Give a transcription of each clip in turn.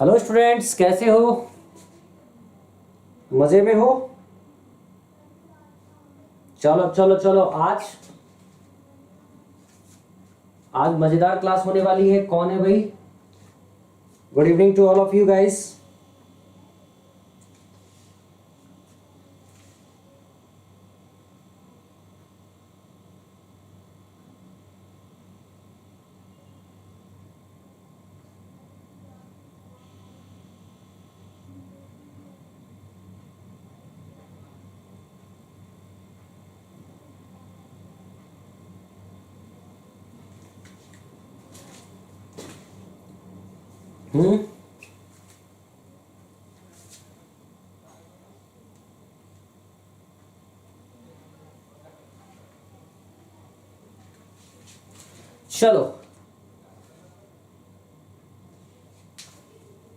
Hello students, कैसे हो? मजे में हो? चलो चलो चलो, आज मजेदार क्लास होने वाली है। कौन है भाई? Good evening to all of you guys. हम्म। चलो,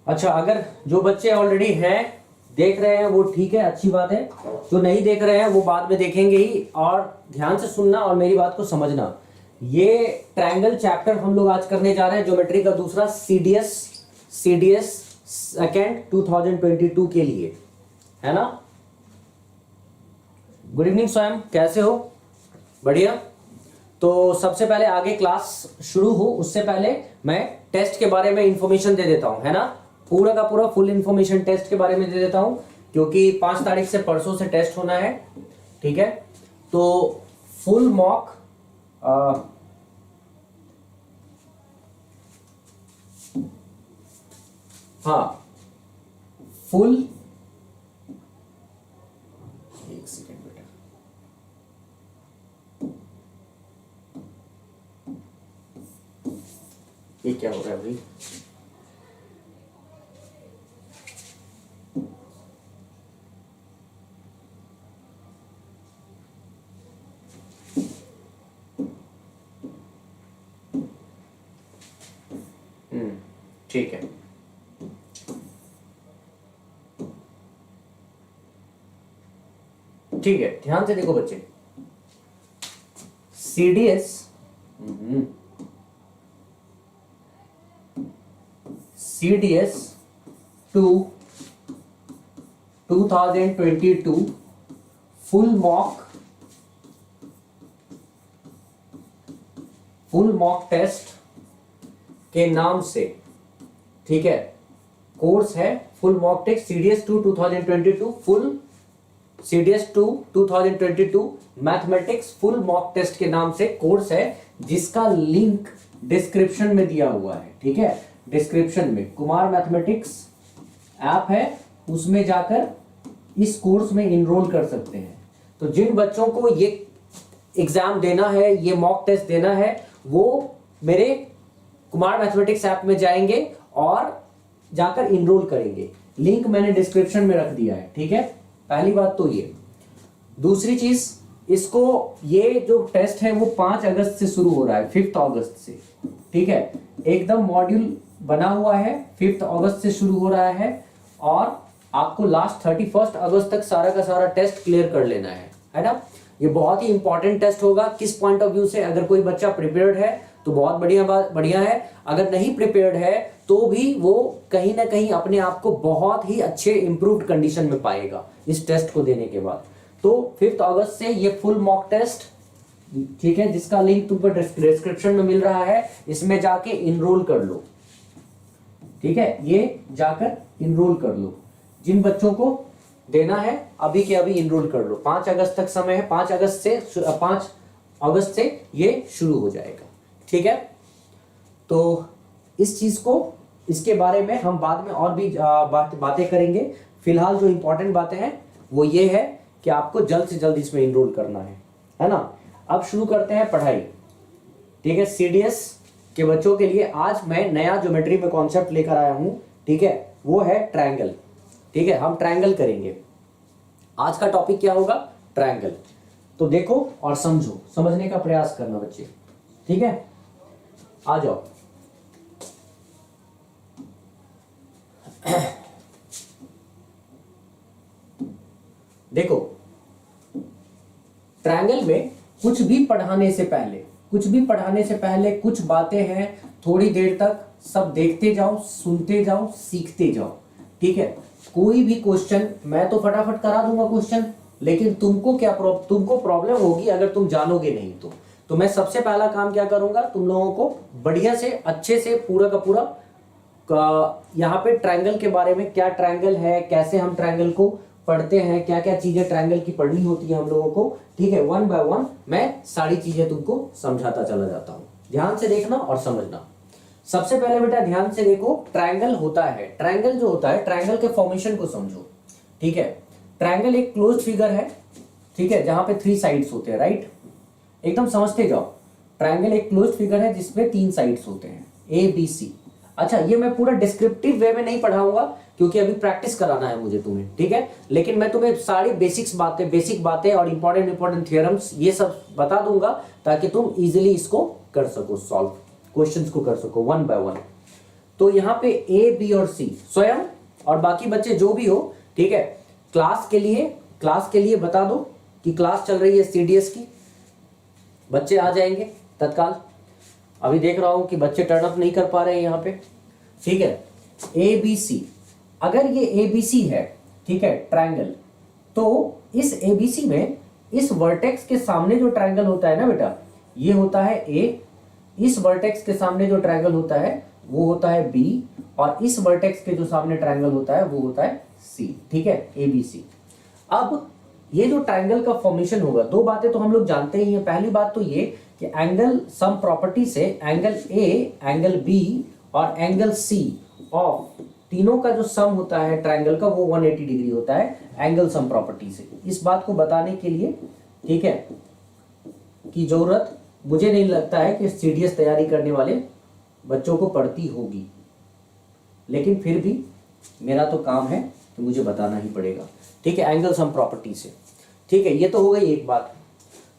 अच्छा, अगर जो बच्चे ऑलरेडी हैं देख रहे हैं वो ठीक है, अच्छी बात है। जो नहीं देख रहे हैं वो बाद में देखेंगे ही। और ध्यान से सुनना और मेरी बात को समझना। ये ट्रायंगल चैप्टर हम लोग आज करने जा रहे हैं, ज्योमेट्री का दूसरा, सीडीएस सेकेंड 2022 के लिए, है ना। गुड इवनिंग स्वयं, कैसे हो? बढ़िया। तो सबसे पहले आगे क्लास शुरू हो उससे पहले मैं टेस्ट के बारे में इंफॉर्मेशन दे देता हूं, है ना। पूरा का पूरा फुल इंफॉर्मेशन टेस्ट के बारे में दे देता हूं, क्योंकि 5 तारीख से, परसों से टेस्ट होना है। ठीक है, तो फुल मॉक हाँ, फुल, एक सेकेंड बेटा, ये क्या हो रहा है भाई? ठीक है, ठीक है, ध्यान से देखो बच्चे। CDS CDS 2022 full mock test के नाम से, ठीक है, कोर्स है full mock test CDS 2022 full CDS 2022 mathematics full mock test के नाम से कोर्स है, जिसका लिंक डिस्क्रिप्शन में दिया हुआ है। ठीक है, डिस्क्रिप्शन में कुमार मैथमेटिक्स ऐप है, उसमें जाकर इस कोर्स में इनरोल कर सकते हैं। तो जिन बच्चों को ये एग्जाम देना है, ये मॉक टेस्ट देना है, वो मेरे कुमार मैथमेटिक्स ऐप में जाएंगे और जाकर इनरोल करेंगे। लिंक मैंने डिस्क्रिप्शन में रख दिया है। ठीक है, पहली बात तो ये। दूसरी चीज, इसको, ये जो टेस्ट है वो 5 अगस्त से शुरू हो रहा है, 5 अगस्त से। ठीक है, एकदम मॉड्यूल बना हुआ है, 5 अगस्त से शुरू हो रहा है, और आपको लास्ट 31 अगस्त तक सारा का सारा टेस्ट क्लियर कर लेना है ना। ये बहुत ही इंपॉर्टेंट टेस्ट होगा। किस पॉइंट ऑफ व्यू से? अगर कोई बच्चा प्रिपेयर्ड है तो बहुत बढ़िया है। अगर नहीं प्रिपेयर्ड है तो भी वो कहीं ना कहीं अपने आप को बहुत ही अच्छे इंप्रूव्ड कंडीशन में पाएगा इस टेस्ट को देने के बाद। तो 5 अगस्त से ये फुल मॉक टेस्ट, ठीक है, जिसका लिंक तुमको डिस्क्रिप्शन में मिल रहा है, इसमें जाके इनरोल कर लो। ठीक है, ये जाकर इनरोल कर लो। जिन बच्चों को देना है अभी के अभी इनरोल कर लो। 5 अगस्त तक समय है, 5 अगस्त से ये शुरू हो जाएगा। ठीक है, तो इस चीज को, इसके बारे में हम बाद में और भी बातें करेंगे। फिलहाल जो इंपॉर्टेंट बातें हैं वो ये है कि आपको जल्द से जल्द इसमें इनरोल करना है ना। अब शुरू करते हैं पढ़ाई। ठीक है, सीडीएस के बच्चों के लिए आज मैं नया ज्योमेट्री में कॉन्सेप्ट लेकर आया हूं। ठीक है, वो है ट्रायंगल। ठीक है, हम ट्रायंगल करेंगे। आज का टॉपिक क्या होगा? ट्रायंगल। तो देखो और समझो, समझने का प्रयास करना बच्चे। ठीक है, आ जाओ। देखो, ट्रायंगल में कुछ भी पढ़ाने से पहले कुछ बातें हैं थोड़ी देर तक सब देखते जाओ, सुनते जाओ, सीखते जाओ, ठीक है। कोई भी क्वेश्चन मैं तो फटाफट करा दूंगा क्वेश्चन, लेकिन तुमको प्रॉब्लम होगी अगर तुम जानोगे नहीं तो मैं सबसे पहला काम क्या करूंगा, तुम लोगों को बढ़िया से अच्छे से पूरा का पूरा यहाँ पे ट्रायंगल के बारे में, क्या ट्रायंगल है, कैसे हम ट्रायंगल को पढ़ते हैं, क्या क्या चीजें ट्रायंगल की पढ़नी होती है हम लोगों को, ठीक है। वन बाय वन मैं सारी चीजें तुमको समझाता चला जाता हूं, ध्यान से देखना और समझना। सबसे पहले बेटा ध्यान से देखो, ट्रायंगल होता है, ट्रायंगल जो होता है, ट्रायंगल के फॉर्मेशन को समझो, ठीक है। ट्रायंगल एक क्लोज्ड फिगर है, ठीक है, जहां पे 3 साइड्स होते हैं, राइट, एकदम समझते जाओ। ट्रायंगल एक क्लोज्ड फिगर है जिसमें 3 साइड्स होते हैं, ए बी सी। अच्छा, ये मैं पूरा डिस्क्रिप्टिव वे में नहीं पढ़ाऊंगा क्योंकि अभी प्रैक्टिस कराना है मुझे तुम्हें, ठीक है, लेकिन मैं तुम्हें सारी बेसिक बातें और इंपॉर्टेंट थ्योरम्स ये सब बता दूंगा ताकि तुम इजीली इसको कर सको, सॉल्व क्वेश्चंस को कर सको वन बाय वन। तो यहाँ पे ए बी और सी स्वयं और बाकी बच्चे जो भी हो, ठीक है, क्लास के लिए बता दो कि क्लास चल रही है सीडीएस की, बच्चे आ जाएंगे तत्काल। अभी देख रहा हूं कि बच्चे टर्न अप नहीं कर पा रहे हैं यहाँ पे, ठीक है। ए बी सी, अगर ये ए बी सी है, ठीक है, ट्रायंगल, तो इस ए बी सी में इस वर्टेक्स के सामने जो ट्रायंगल होता है ना बेटा, ये होता है ए, इस वर्टेक्स के सामने जो ट्रायंगल होता है वो होता है बी, और इस वर्टेक्स के जो सामने ट्रायंगल होता है वो होता है सी, ठीक है, ए बी सी। अब ये जो ट्रायंगल का फॉर्मेशन होगा, 2 बातें तो हम लोग जानते ही हैं। पहली बात तो ये कि एंगल सम प्रॉपर्टी से एंगल ए, एंगल बी और एंगल सी ऑफ तीनों का जो सम होता है ट्रायंगल का वो 180 डिग्री होता है एंगल सम प्रॉपर्टी से। इस बात को बताने के लिए, ठीक है, की जरूरत मुझे नहीं लगता है कि सीडीएस तैयारी करने वाले बच्चों को पड़ती होगी, लेकिन फिर भी मेरा तो काम है तो मुझे बताना ही पड़ेगा, ठीक है, एंगल सम प्रॉपर्टी से, ठीक है। ये तो हो गई एक बात।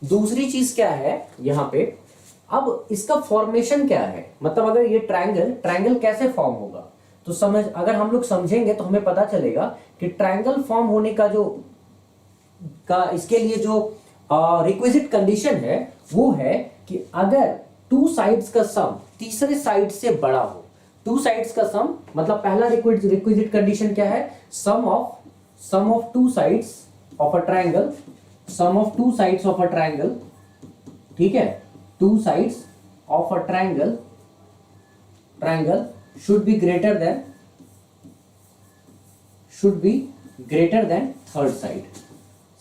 दूसरी चीज क्या है यहाँ पे, अब इसका फॉर्मेशन क्या है, मतलब अगर ये ट्रायंगल कैसे फॉर्म होगा, तो अगर हम लोग समझेंगे तो हमें पता चलेगा कि ट्रायंगल फॉर्म होने का इसके लिए जो रिक्विजिट कंडीशन है वो है कि अगर 2 साइड्स का सम तीसरे साइड से बड़ा हो। 2 साइड्स का सम मतलब पहला रिक्विजिट कंडीशन क्या है, sum of 2 sides of a triangle, sum of 2 sides of a triangle, ठीक है, 2 sides of a triangle should be greater than third side.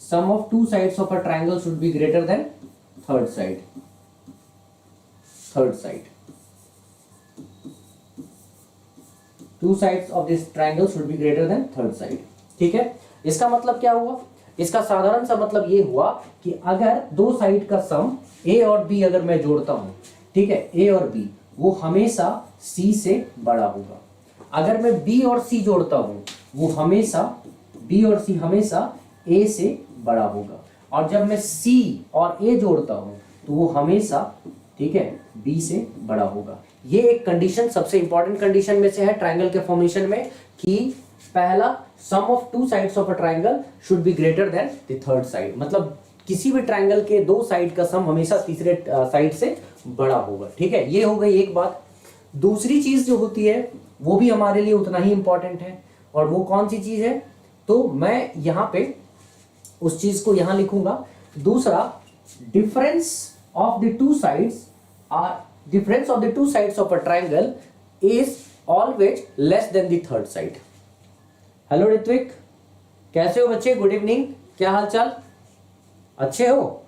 Sum of 2 sides of a triangle should be greater than third side. 2 sides of this triangle should be greater than third side. ठीक है, इसका मतलब क्या हुआ, इसका साधारण सा मतलब ये हुआ कि अगर 2 साइड का सम ए और बी अगर मैं जोड़ता हूं, ठीक है, ए और बी वो हमेशा सी से बड़ा होगा। अगर मैं बी और सी जोड़ता हूं वो हमेशा बी और सी हमेशा ए से बड़ा होगा, और जब मैं सी और ए जोड़ता हूं तो वो हमेशा, ठीक है, बी से बड़ा होगा। ये एक कंडीशन सबसे इंपॉर्टेंट कंडीशन में से है ट्रायंगल के फॉर्मेशन में कि पहला sum of 2 sides of a triangle should be greater than the third side, मतलब किसी भी ट्रायंगल के 2 साइड का सम हमेशा तीसरे साइड से बड़ा होगा, ठीक है। ये हो गई एक बात। दूसरी चीज जो होती है वो भी हमारे लिए उतना ही इंपॉर्टेंट है, और वो कौन सी चीज है, तो मैं यहां पे उस चीज को यहां लिखूंगा। दूसरा, difference of the 2 sides of a triangle is always less than the third side. Hello Ritvik, कैसे हो बच्चे, गुड इवनिंग, क्या हाल चाल, अच्छे हो,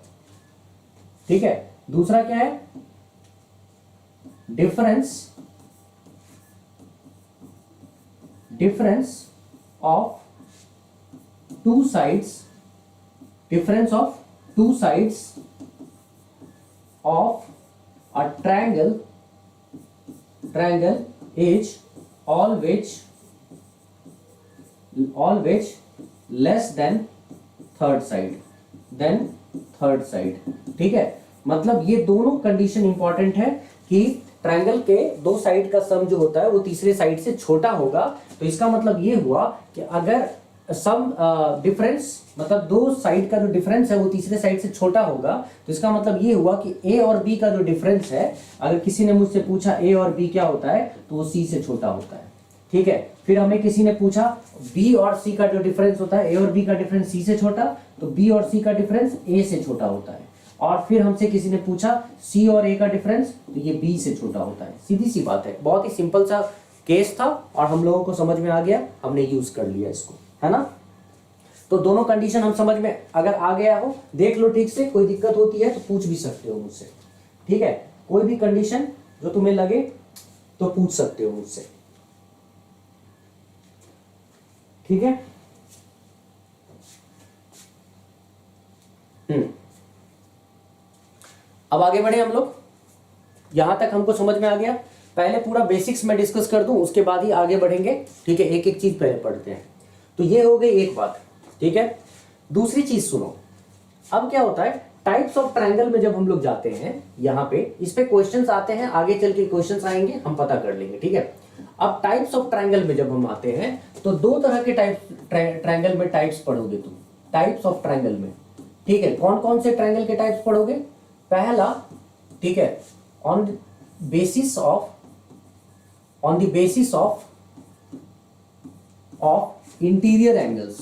ठीक है। दूसरा क्या है, difference of 2 sides of a triangle is always less than third side, ठीक है। मतलब ये दोनों कंडीशन इंपॉर्टेंट है कि ट्रायंगल के 2 साइड का सम जो होता है वो तीसरे साइड से छोटा होगा। तो इसका मतलब ये हुआ कि अगर सम डिफरेंस, मतलब दो साइड का जो डिफरेंस है वो तीसरे साइड से छोटा होगा, तो इसका मतलब ये हुआ कि ए और बी का जो डिफरेंस है, अगर किसी ने मुझसे पूछा ए और बी क्या होता है, तो वो सी से छोटा होता है। ठीक है, फिर हमें किसी ने पूछा बी और सी का जो डिफरेंस होता है, ए और बी का डिफरेंस सी से छोटा, तो बी और सी का डिफरेंस ए से छोटा होता है। और फिर हमसे किसी ने पूछा सी और ए का डिफरेंस, तो ये बी से छोटा होता है। सीधी सी बात है, बहुत ही सिंपल सा केस था और हम लोगों को समझ में आ गया, हमने यूज कर लिया इसको, है ना। तो दोनों कंडीशन हम समझ में अगर आ गया हो, देख लो ठीक से, कोई दिक्कत होती है तो पूछ भी सकते हो मुझसे। ठीक है, कोई भी कंडीशन जो तुम्हें लगे तो पूछ सकते हो मुझसे। ठीक है, अब आगे बढ़े हम लोग। यहां तक हमको समझ में आ गया। पहले पूरा बेसिक्स में डिस्कस कर दूं, उसके बाद ही आगे बढ़ेंगे। ठीक है, एक एक चीज पहले पढ़ते हैं। तो ये हो गई एक बात। ठीक है, दूसरी चीज सुनो। अब क्या होता है, टाइप्स ऑफ ट्रायंगल में जब हम लोग जाते हैं, यहाँ पे इस पे क्वेश्चंस आते हैं, आगे चल के क्वेश्चंस आएंगे, हम पता कर लेंगे। ठीक है, अब टाइप्स ऑफ ट्रायंगल में जब हम आते हैं, तो दो तरह के ट्रायंगल में टाइप्स पढ़ोगे तुम, टाइप्स ऑफ ट्रायंगल में। ठीक है, कौन कौन से ट्रायंगल के टाइप्स पढ़ोगे? पहला, ठीक है, on the basis of interior angles,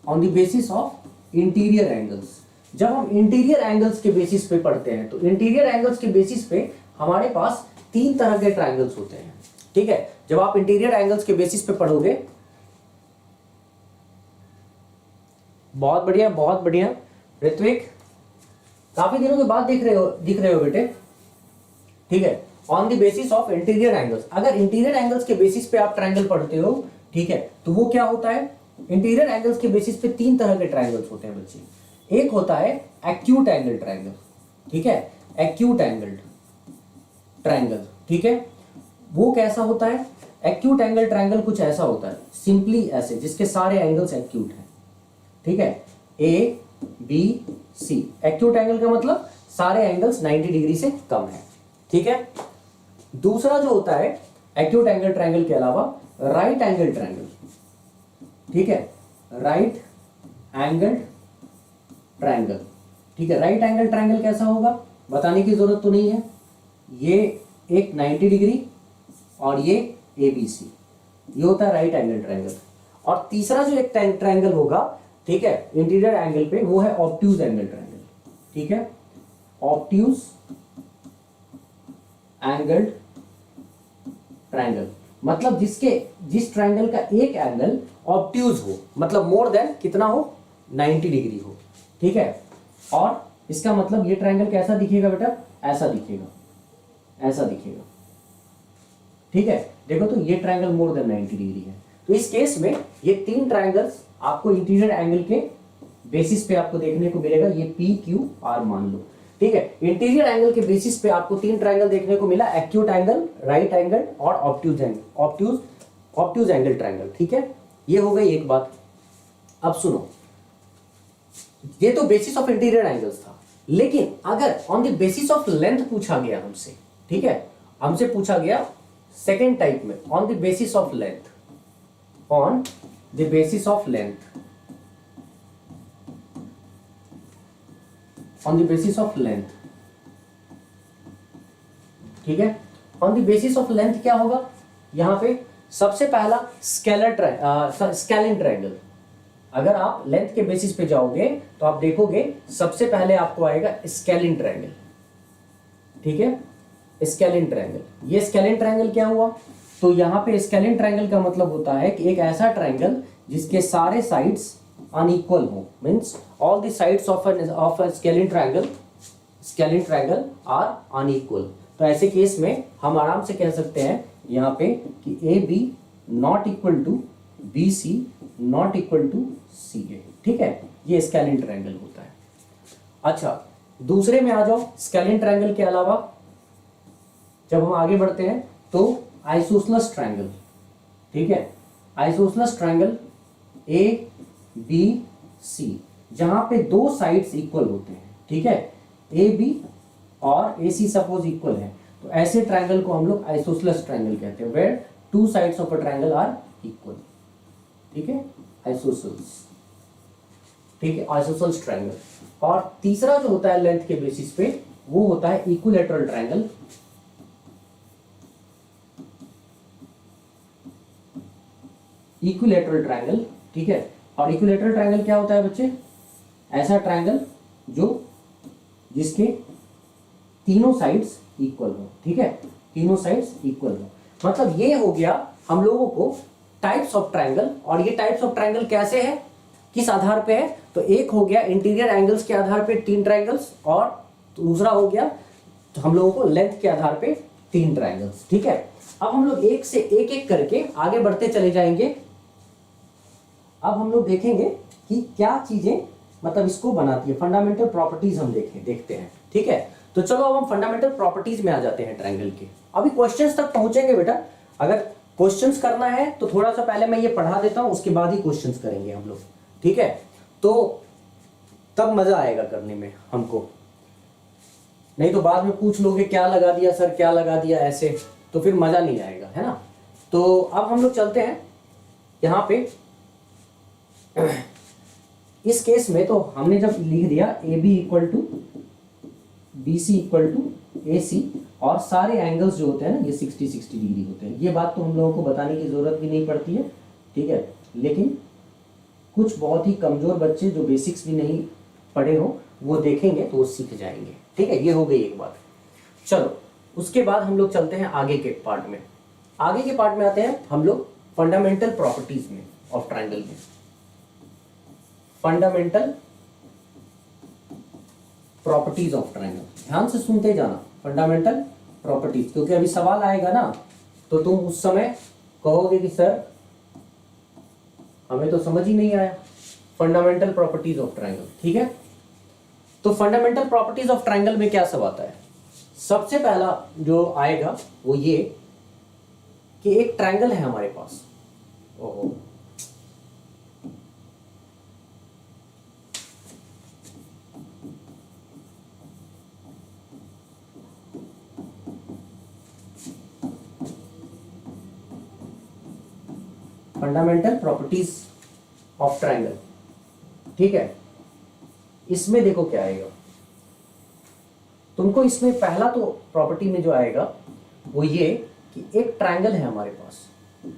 on the basis of interior angles. जब हम इंटीरियर एंगल्स के बेसिस पे पढ़ते हैं, तो इंटीरियर एंगल्स के बेसिस पे हमारे पास तीन तरह के ट्रायंगल्स होते हैं। ठीक है, जब आप इंटीरियर एंगल्स के बेसिस पे पढ़ोगे, बहुत बढ़िया बहुत बढ़िया ऋत्विक, काफी दिनों के बाद दिख रहे हो बेटे। ठीक है, on the basis of interior angles, अगर इंटीरियर एंगल्स के बेसिस पे आप ट्रायंगल पढ़ते हो, ठीक है, तो वो क्या होता है, इंटीरियर एंगल्स के बेसिस पे तीन तरह के ट्रायंगल्स होते हैं बच्चे। एक होता है एक्यूट एंगल ट्रायंगल। ठीक है, एक्यूट एंगल ट्रायंगल। ठीक है, वो कैसा होता है? एक्यूट एंगल ट्रायंगल कुछ ऐसा होता है, सिंपली ऐसे, जिसके सारे एंगल्स एक्यूट हैं। ठीक है, A B C, acute angle का मतलब सारे एंगल्स 90 डिग्री से कम है। ठीक है, दूसरा जो होता है एक्यूट एंगल ट्रायंगल के अलावा, राइट एंगल ट्रायंगल। ठीक है, राइट एंगल ट्रायंगल। ठीक है, राइट एंगल ट्रायंगल कैसा होगा बताने की जरूरत तो नहीं है, ये एक 90 डिग्री और ये ABC, ये होता है राइट एंगल ट्रायंगल। और तीसरा जो एक ट्रायंगल होगा, ठीक है, इंटीरियर एंगल पे, वो है ऑब्ट्यूज एंगल ट्रायंगल। ठीक है, ऑब्ट्यूज एंगल ट्रायंगल मतलब जिस ट्रायंगल का एक एंगल ऑब्ट्यूज हो, मतलब मोर देन कितना हो, 90 डिग्री हो। ठीक है, और इसका मतलब ये ट्रायंगल कैसा दिखेगा बेटा, ऐसा दिखेगा, ऐसा दिखेगा। ठीक है, देखो तो ये ट्रायंगल मोर देन 90 डिग्री है। तो इस केस में ये तीन ट्रायंगल्स आपको इंटीरियर एंगल के बेसिस पे आपको देखने को मिलेगा। ये PQR मान लो। ठीक है, इंटीरियर एंगल के बेसिस पे आपको तीन ट्रायंगल देखने को मिला, एक्यूट एंगल, राइट एंगल और obtuse angle, obtuse angle triangle. ठीक है, ये हो गई एक बात। अब सुनो, ये तो बेसिस ऑफ इंटीरियर एंगल्स था, लेकिन अगर on the basis of length पूछा गया हमसे, ठीक है, हमसे पूछा गया सेकेंड टाइप में, on the basis of length, on the basis of length, on the basis of length. ठीक है, on the basis of length क्या होगा, यहां पे सबसे पहला स्केलिन ट्रायंगल। अगर आप लेंथ के बेसिस पे जाओगे तो आप देखोगे सबसे पहले आपको आएगा स्केलिन ट्रायंगल। ठीक है, स्केलिन ट्रायंगल। ये स्केलिन ट्रायंगल क्या हुआ, तो यहां पे स्केलिन ट्रायंगल का मतलब होता है कि एक ऐसा ट्रायंगल जिसके सारे साइड्स अनइक्वल हो, means all the sides of a scalene triangle are unequal. तो ऐसे केस में हम आराम से कह सकते हैं यहाँ पे कि AB not equal to BC not equal to CA। ठीक है, ये स्केलिन ट्रायंगल होता है। अच्छा, दूसरे में आ जाओ। स्केलिन ट्रायंगल के अलावा जब हम आगे बढ़ते हैं तो आइसोसेलेस ट्रायंगल। ठीक है, आइसोसेलेस ट्रायंगल ABC, जहां पे दो साइड्स इक्वल होते हैं। ठीक है, AB और AC सपोज इक्वल है, तो ऐसे ट्रायंगल को हम लोग आइसोसेलेस ट्रायंगल कहते हैं, where two sides of a triangle are equal. ठीक है, आइसोसेल्स, ठीक है, आइसोसेल्स ट्रायंगल। और तीसरा जो होता है लेंथ के बेसिस पे वो होता है इक्विलैटरल ट्रायंगल। इक्विलैटरल ट्रायंगल, ठीक है। और इक्विलैटरल ट्रायंगल क्या होता है बच्चे? ऐसा ट्रायंगल जो जिसके तीनों साइड्स इक्वल हो, ठीक है, तीनों साइड्स इक्वल हो। मतलब ये हो गया हम लोगों को टाइप्स ऑफ ट्रायंगल। और ये टाइप्स ऑफ ट्रायंगल कैसे है, किस आधार पे है? तो एक हो गया इंटीरियर एंगल्स के आधार पे 3 ट्रायंगल्स, और दूसरा हो गया तो हम लोगों को लेंथ के आधार पे 3 ट्रायंगल्स, ठीक है। अब हम लोग एक से एक एक करके आगे बढ़ते चले जाएंगे। अब हम लोग देखेंगे कि क्या चीजें मतलब इसको बनाती है, फंडामेंटल प्रॉपर्टीज हम देखते हैं, ठीक है। तो चलो अब हम फंडामेंटल प्रॉपर्टीज में आ जाते हैं ट्रायंगल के। अभी क्वेश्चंस तक पहुंचेंगे बेटा। अगर क्वेश्चंस करना है तो थोड़ा सा पहले मैं ये पढ़ा देता हूं, उसके बाद ही क्वेश्चंस करेंगे हम लोग, ठीक है। तो तब मजा आएगा करने में हमको, नहीं तो बाद में पूछ लोगे क्या लगा दिया सर, क्या लगा दिया, ऐसे तो फिर मजा नहीं आएगा, है ना। तो अब हम लोग चलते हैं यहाँ पे। इस केस में तो हमने जब लिख दिया A B equal to B C equal to A C, और सारे एंगल्स जो होते हैं ना ये 60-60 डिग्री होते हैं। ये बात तो हम लोगों को बताने की जरूरत भी नहीं पड़ती है, ठीक है। लेकिन कुछ बहुत ही कमजोर बच्चे जो बेसिक्स भी नहीं पढ़े हो वो देखेंगे तो वो सीख जाएंगे, ठीक है। ये हो गई एक बात। चलो उसके बाद हम लोग चलते हैं आगे के पार्ट में। आगे के पार्ट में आते हैं हम लोग फंडामेंटल प्रॉपर्टीज में ऑफ ट्रायंगल में। फंडामेंटल प्रॉपर्टीज ऑफ ट्रायंगल, ध्यान से सुनते जाना, फंडामेंटल प्रॉपर्टीज, क्योंकि अभी सवाल आएगा ना तो तुम उस समय कहोगे कि सर हमें तो समझ ही नहीं आया फंडामेंटल प्रॉपर्टीज ऑफ ट्रायंगल, ठीक है। तो फंडामेंटल प्रॉपर्टीज ऑफ ट्रायंगल में क्या सब आता है? सबसे पहला जो आएगा वो ये कि एक ट्रायंगल है हमारे पास। ओहो, फंडामेंटल प्रॉपर्टीज ऑफ ट्रायंगल, ठीक है। इसमें देखो क्या आएगा तुमको। इसमें पहला तो प्रॉपर्टी में जो आएगा वो ये कि एक ट्रायंगल है हमारे पास,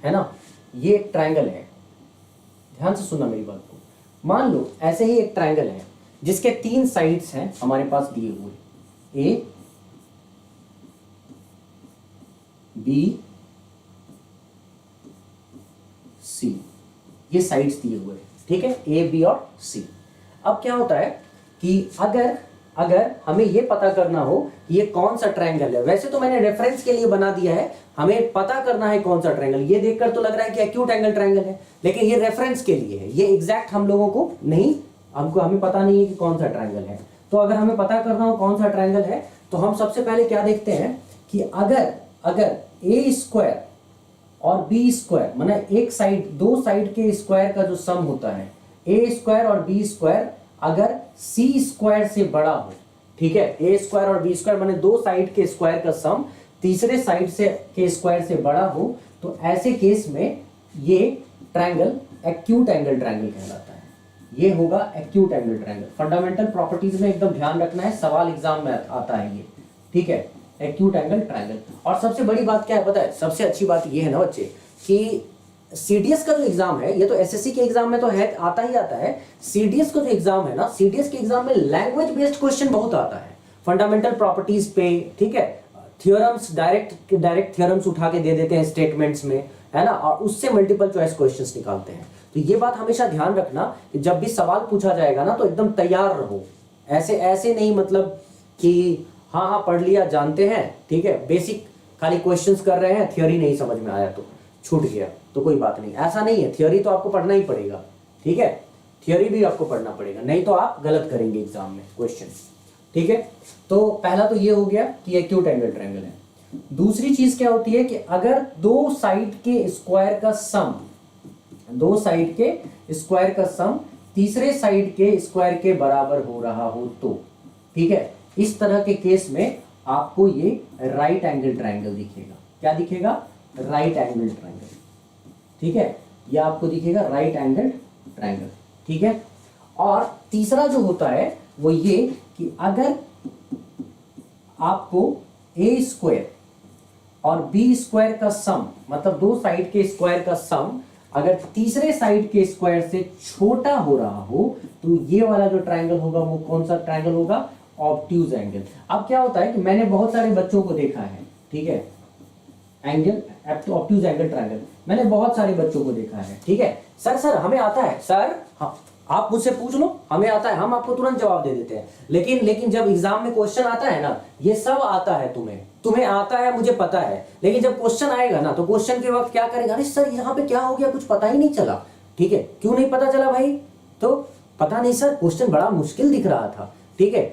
है ना। ये एक ट्रायंगल है, ध्यान से सुनना मेरी बात को। मान लो ऐसे ही एक ट्रायंगल है जिसके 3 साइड्स हैं हमारे पास दिए हुए, ए बी सी, ये साइड्स दिए हुए हैं, ठीक है, ए बी और सी। अब क्या होता है कि अगर हमें ये पता करना हो कि ये कौन सा ट्रायंगल है, वैसे तो मैंने रेफरेंस के लिए बना दिया है, हमें पता करना है कौन सा ट्रायंगल। ये देखकर तो लग रहा है कि एक्यूट एंगल ट्रायंगल है, लेकिन ये रेफरेंस के लिए है, ये एग्जैक्ट हम लोगों को नहीं, हमें पता नहीं है कि कौन सा ट्रायंगल है। तो अगर हमें पता करना हो कौन सा ट्रायंगल है तो हम सबसे पहले क्या देखते हैं कि अगर ए स्क्वायर और बी स्क्वायर, माना एक साइड, 2 साइड के स्क्वायर का जो सम होता है, ए स्क्वायर और बी स्क्वायर अगर सी स्क्वायर से बड़ा हो, ठीक है, ए स्क्वायर और बी स्क्वायर माने 2 साइड के स्क्वायर का सम तीसरे साइड से के स्क्वायर से बड़ा हो, तो ऐसे केस में ये ट्रायंगल एक्यूट एंगल ट्रायंगल कहलाता है। ये होगा acute angle triangle. Fundamental properties में एकदम ध्यान रखना है, सवाल एग्जाम में आता है ये, ठीक है, एक्यूट एंगल ट्रायंगल। और सबसे बड़ी बात क्या है पता है, सबसे अच्छी बात ये है ना बच्चे कि सीडीएस का जो एग्जाम है, ये तो एसएससी के एग्जाम में तो है, आता ही आता है। सीडीएस का जो एग्जाम है ना, सीडीएस के एग्जाम में लैंग्वेज बेस्ड क्वेश्चन बहुत आता है फंडामेंटल प्रॉपर्टीज पे, ठीक है। थ्योरम्स डायरेक्ट थ्योरम्स उठा के दे देते हैं स्टेटमेंट्स में, है ना, और उससे मल्टीपल चॉइस क्वेश्चंस निकालते हैं। तो ये बात हमेशा ध्यान रखना कि जब भी सवाल पूछा जाएगा ना तो एकदम तैयार रहो, ऐसे नहीं मतलब कि हाँ पढ़ लिया जानते हैं, ठीक है, बेसिक खाली क्वेश्चंस कर रहे हैं, थ्योरी नहीं समझ में आया तो छूट गया तो कोई बात नहीं, ऐसा नहीं है। थ्योरी तो आपको पढ़ना ही पड़ेगा, ठीक है, थ्योरी भी आपको पढ़ना पड़ेगा, नहीं तो आप गलत करेंगे एग्जाम में क्वेश्चन, ठीक है। तो पहला तो ये हो गया कि एक्यूट एंगल ट्रायंगल है। दूसरी चीज क्या होती है कि अगर 2 साइड के स्क्वायर का सम, 2 साइड के स्क्वायर का सम तीसरे साइड के स्क्वायर के बराबर हो रहा हो तो, ठीक है, इस तरह के केस में आपको ये राइट एंगल ट्रायंगल दिखेगा। क्या दिखेगा? राइट एंगल ट्रायंगल, ठीक है, ये आपको दिखेगा राइट एंगल ट्रायंगल, ठीक है। और तीसरा जो होता है वो ये कि अगर आपको ए स्क्वायर और बी स्क्वायर का सम, मतलब दो साइड के स्क्वायर का सम अगर तीसरे साइड के स्क्वायर से छोटा हो रहा हो, तो ये वाला जो ट्रायंगल होगा वो कौन सा ट्रायंगल होगा? Obtuse angle. अब क्या होता है कि मैंने बहुत सारे बच्चों को देखा है, ठीक है, एंगल ऑब्ट्यूज एंगल ट्रायंगल मैंने बहुत सारे बच्चों को देखा है, ठीक है। सर हमें आता है सर, हाँ आप मुझसे पूछ लो, हमें आता है, हम आपको तुरंत जवाब दे देते हैं। लेकिन जब एग्जाम में क्वेश्चन आता है ना, ये सब आता है, तुम्हें आता है, मुझे पता है, लेकिन जब क्वेश्चन आएगा ना तो क्वेश्चन के वक्त क्या करेगा? अरे सर यहाँ पे क्या हो गया, कुछ पता ही नहीं चला। ठीक है, क्यों नहीं पता चला भाई? तो पता नहीं सर, क्वेश्चन बड़ा मुश्किल दिख रहा था, ठीक है।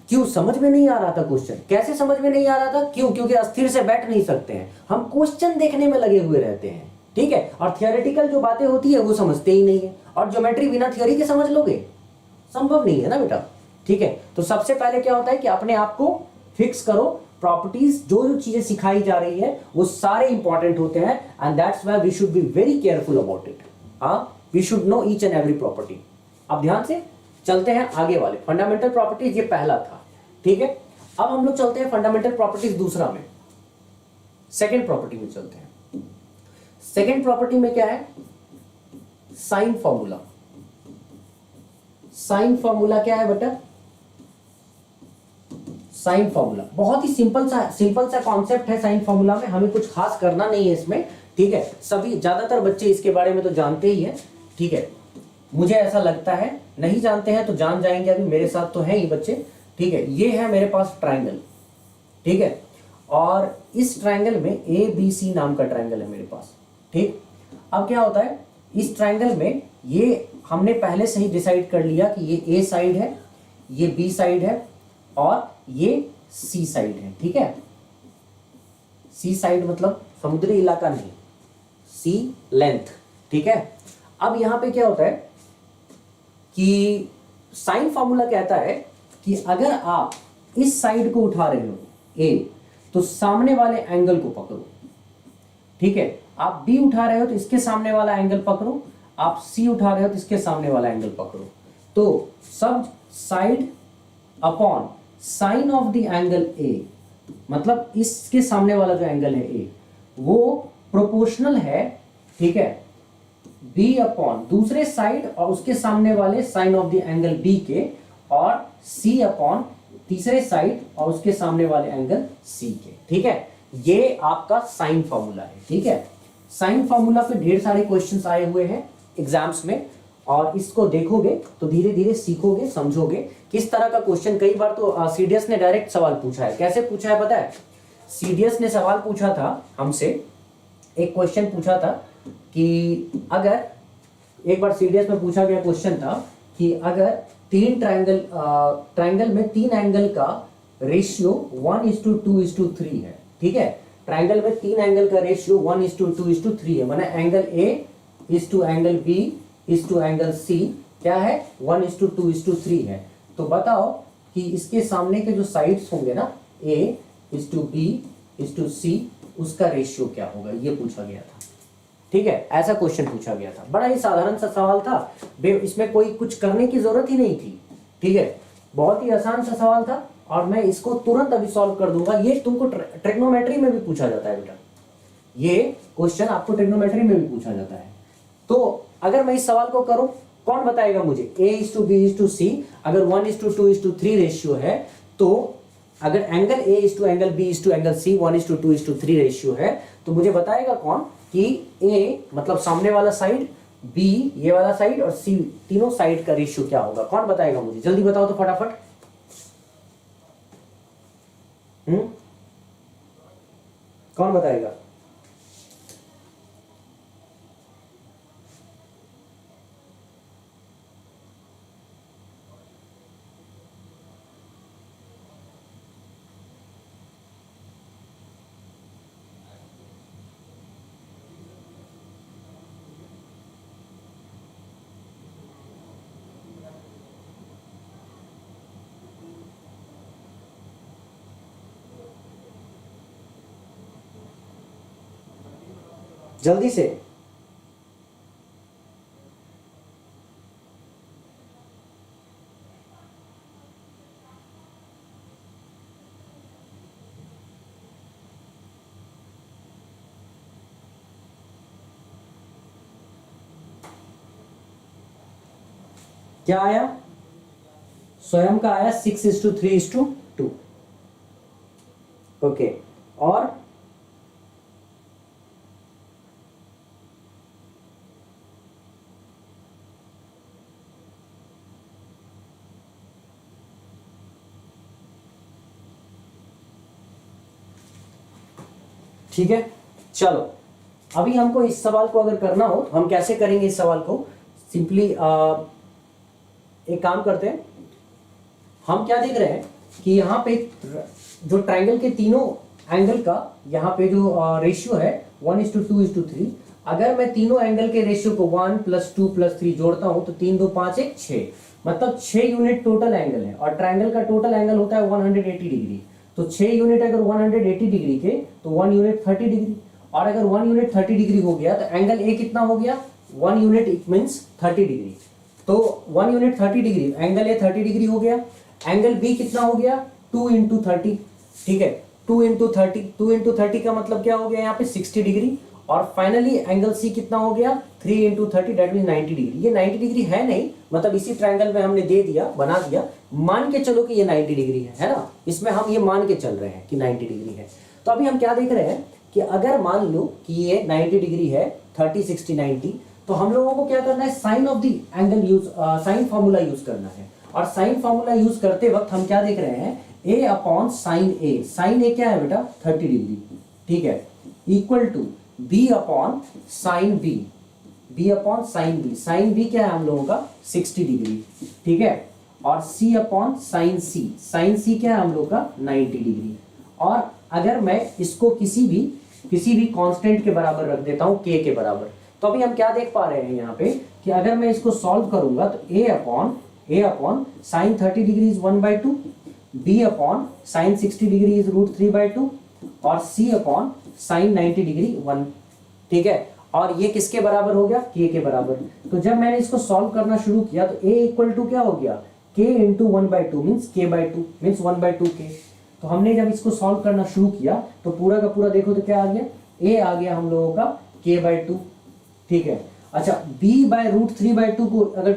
क्यों? समझ में नहीं आ रहा था क्वेश्चन। कैसे समझ में नहीं आ रहा था? क्यों? क्योंकि अस्थिर से बैठ नहीं सकते हैं, हम क्वेश्चन देखने में लगे हुए रहते हैं, ठीक है। और थियोरेटिकल जो बातें होती है वो समझते ही नहीं है, और ज्योमेट्री बिना थ्योरी के समझ लोगे? संभव नहीं है ना बेटा, ठीक है। तो सबसे पहले क्या होता है कि अपने आप को फिक्स करो, प्रॉपर्टीज, जो जो चीजें सिखाई जा रही है वो सारे इंपॉर्टेंट होते हैं, and that's why we should be very careful about it. We should know each and every property. अब ध्यान से चलते हैं आगे वाले फंडामेंटल प्रॉपर्टीज, ये पहला था, ठीक है। अब हम लोग चलते हैं फंडामेंटल प्रॉपर्टीज दूसरा में, सेकेंड प्रॉपर्टी में चलते हैं। सेकेंड प्रॉपर्टी में क्या है? Sign formula. साइन फॉर्मूला क्या है बेटा? साइन फॉर्मूला बहुत ही सिंपल सा कॉन्सेप्ट है। साइन फॉर्मूला में हमें कुछ खास करना नहीं है इसमें, ठीक है। सभी ज्यादातर बच्चे इसके बारे में तो जानते ही हैं, ठीक है। मुझे ऐसा लगता है नहीं जानते हैं तो जान जाएंगे, अभी मेरे साथ तो है ही बच्चे, ठीक है। ये है मेरे पास ट्राइंगल, ठीक है, और इस ट्राइंगल में ए बी सी नाम का ट्राइंगल है मेरे पास, ठीक। अब क्या होता है इस ट्राइंगल में, ये हमने पहले से ही डिसाइड कर लिया कि ये ए साइड है, ये बी साइड है और ये सी साइड है, ठीक है। सी साइड मतलब समुद्री इलाका नहीं, सी लेंथ, ठीक है। अब यहां पे क्या होता है कि साइन फॉर्मूला कहता है कि अगर आप इस साइड को उठा रहे हो ए, तो सामने वाले एंगल को पकड़ो, ठीक है। आप बी उठा रहे हो तो इसके सामने वाला एंगल पकड़ो, आप सी उठा रहे हो तो इसके सामने वाला एंगल पकड़ो। तो सब side upon sine of the angle A, मतलब इसके सामने वाला जो एंगल है ए, वो प्रोपोर्शनल है, ठीक है, बी अपॉन दूसरे साइड और उसके सामने वाले sine of the angle B के, और सी अपॉन तीसरे साइड और उसके सामने वाले एंगल सी के, ठीक है। ये आपका साइन फॉर्मूला है, ठीक है। साइन फॉर्मूला पे ढेर सारे क्वेश्चंस आए हुए हैं एग्जाम्स में, और इसको देखोगे तो धीरे धीरे सीखोगे, समझोगे किस तरह का क्वेश्चन। कई बार तो सीडीएस ने डायरेक्ट सवाल पूछा है। कैसे पूछा है पता है? सीडीएस ने सवाल पूछा था हमसे, एक क्वेश्चन पूछा था कि अगर, एक बार सीडीएस में पूछा गया क्वेश्चन था कि अगर तीन ट्राइंगल में तीन एंगल का रेशियो 1:2:3 है, ठीक है। ट्राइंगल में तीन एंगल का रेशियो 1:2:3 है, माने angle A is to angle B is to angle C क्या है? 1:2:3 है। तो बताओ कि इसके सामने के जो साइड्स होंगे ना, A is to B is to C, उसका रेशियो क्या होगा? ये पूछा गया था, ठीक है। ऐसा क्वेश्चन पूछा गया था, बड़ा ही साधारण सा सवाल था, इसमें कोई कुछ करने की जरूरत ही नहीं थी, ठीक है। बहुत ही आसान सा सवाल था, और मैं इसको तुरंत अभी सॉल्व कर दूंगा। ये तुमको ट्रिग्नोमेट्री में भी पूछा जाता है बेटा, ये क्वेश्चन आपको ट्रिग्नोमेट्री में भी पूछा जाता है। तो अगर मैं इस सवाल को करूं, कौन बताएगा मुझे? A is to B is to C अगर 1:2:3 रेशियो है, तो अगर angle A is to angle B is to angle C 1:2:3 ratio है, तो मुझे बताएगा कौन कि ए मतलब सामने वाला साइड, बी ये वाला साइड, और सी तीनों साइड का रेशियो क्या होगा? कौन बताएगा मुझे? जल्दी बताओ तो फटाफट। कौन बताएगा? जल्दी से। क्या आया, स्वयं का आया 6:3:2। ओके, और ठीक है, चलो अभी हमको इस सवाल को अगर करना हो तो हम कैसे करेंगे इस सवाल को, सिंपली एक काम करते हैं, हम क्या देख रहे हैं कि यहाँ पे जो ट्रायंगल के तीनों एंगल का यहाँ पे जो रेशियो है 1:2:3, अगर मैं तीनों एंगल के रेशियो को 1 + 2 + 3 जोड़ता हूं तो 3 2 5 1 6, मतलब 6 यूनिट टोटल एंगल है, और ट्रायंगल का टोटल एंगल होता है 180 डिग्री। तो 6 यूनिट अगर 180 डिग्री के तो 1 यूनिट 30 डिग्री, और अगर 1 यूनिट 30 डिग्री हो गया तो एंगल ए कितना हो गया, 1 यूनिट इट मींस 30 डिग्री। तो 1 unit 30 degree, angle A 30 degree हो गया। एंगल बी कितना हो गया, 2 × 30, ठीक है, 2 × 30, 2 × 30 का मतलब क्या हो गया यहाँ पे 60 डिग्री, और फाइनली एंगल सी कितना हो गया 3 × 30, दैट मीन 90 डिग्री। ये 90 डिग्री है नहीं, मतलब इसी ट्रायंगल में हमने दे दिया, बना दिया, मान के चलो कि ये 90 डिग्री है ना, इसमें हम ये मान के चल रहे हैं कि 90 डिग्री है। तो अभी हम क्या देख रहे हैं कि अगर मान लो कि ये 90 डिग्री है, 30 60 90, तो हम लोगों को क्या करना है, sine of the angle use, sine formula use करना है। और साइन फॉर्मूला यूज करते वक्त हम क्या देख रहे हैं, a/sin a, साइन ए क्या है बेटा 30 डिग्री, ठीक है, equal to b/sin b, b/sin b, sin b क्या है हम लोगों का 60 डिग्री, ठीक है, और c/sin c, sin c क्या है हम लोग का 90 डिग्री। और अगर मैं इसको किसी भी कांस्टेंट के बराबर रख देता हूं, k के बराबर, तो अभी हम क्या देख पा रहे हैं यहाँ पे कि अगर मैं इसको सॉल्व करूंगा तो a/sin 30 degree is 1/2, b/sin 60 degree is √3/2, और c/sin 90 डिग्री 1, ठीक है, और ये किसके बराबर हो गया, k के बराबर। तो जब मैंने इसको सॉल्व करना शुरू किया तो a इक्वल टू क्या हो गया, k × 1/2 means k/2 means 1/2k। तो हमने जब इसको सॉल्व करना शुरू किया तो पूरा का पूरा देखो तो क्या आ गया, a आ गया हम लोगों का k/2, ठीक है। अच्छा, b/√3/2 को अगर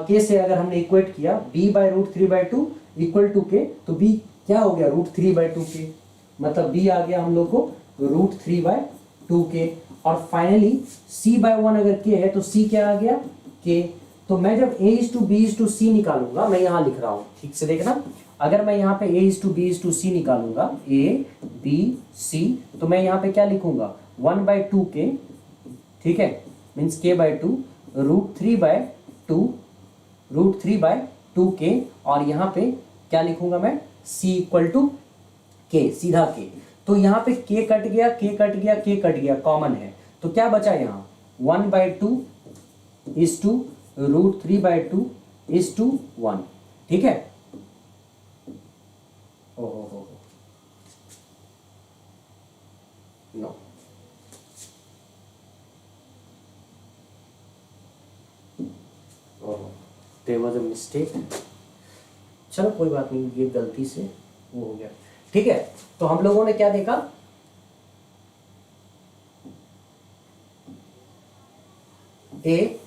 k से अगर हमने इक्वेट किया, b/√3/2 इक्वल टू k, तो b क्या हो गया √3/2k, मतलब b आ गया हम लोग को √3/2k। और फाइनली c/1 अगर k है तो c क्या आ गया k। तो मैं जब a:b:c निकालूंगा, मैं यहां लिख रहा हूं, ठीक से देखना, अगर मैं यहाँ पे a:b:c निकालूंगा, a b c, तो मैं यहाँ पे क्या लिखूंगा 1/2k, ठीक है, मीन्स k/2, √3/2k, और यहाँ पे क्या लिखूंगा मैं c = k, सीधा k। तो यहाँ पे k कट गया, k कट गया, k कट गया, कॉमन है, तो क्या बचा यहाँ 1/2 √3/2 1, ठीक है। ओहो no, there was a mistake, चलो कोई बात नहीं, ये गलती से वो हो गया, ठीक है। तो हम लोगों ने क्या देखा, ए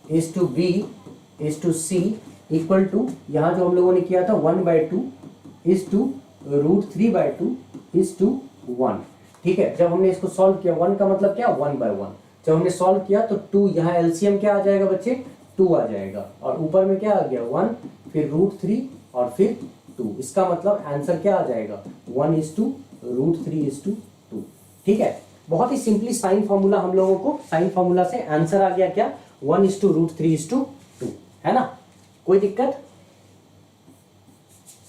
a:b:c इक्वल टू, यहाँ जो हम लोगों ने किया था 1/2 √3/2 1, ठीक है। जब हमने इसको सॉल्व किया, 1 का मतलब क्या 1/1, जब हमने सॉल्व किया तो 2, यहाँ एलसीएम क्या आ जाएगा बच्चे 2 आ जाएगा, और ऊपर में क्या आ गया 1, फिर √3 और फिर 2, इसका मतलब आंसर क्या आ जाएगा 1:√3:2, ठीक है। बहुत ही सिंपली साइन फॉर्मूला, हम लोगों को साइन फॉर्मूला से आंसर आ गया क्या 1:√3:2, है ना, कोई दिक्कत,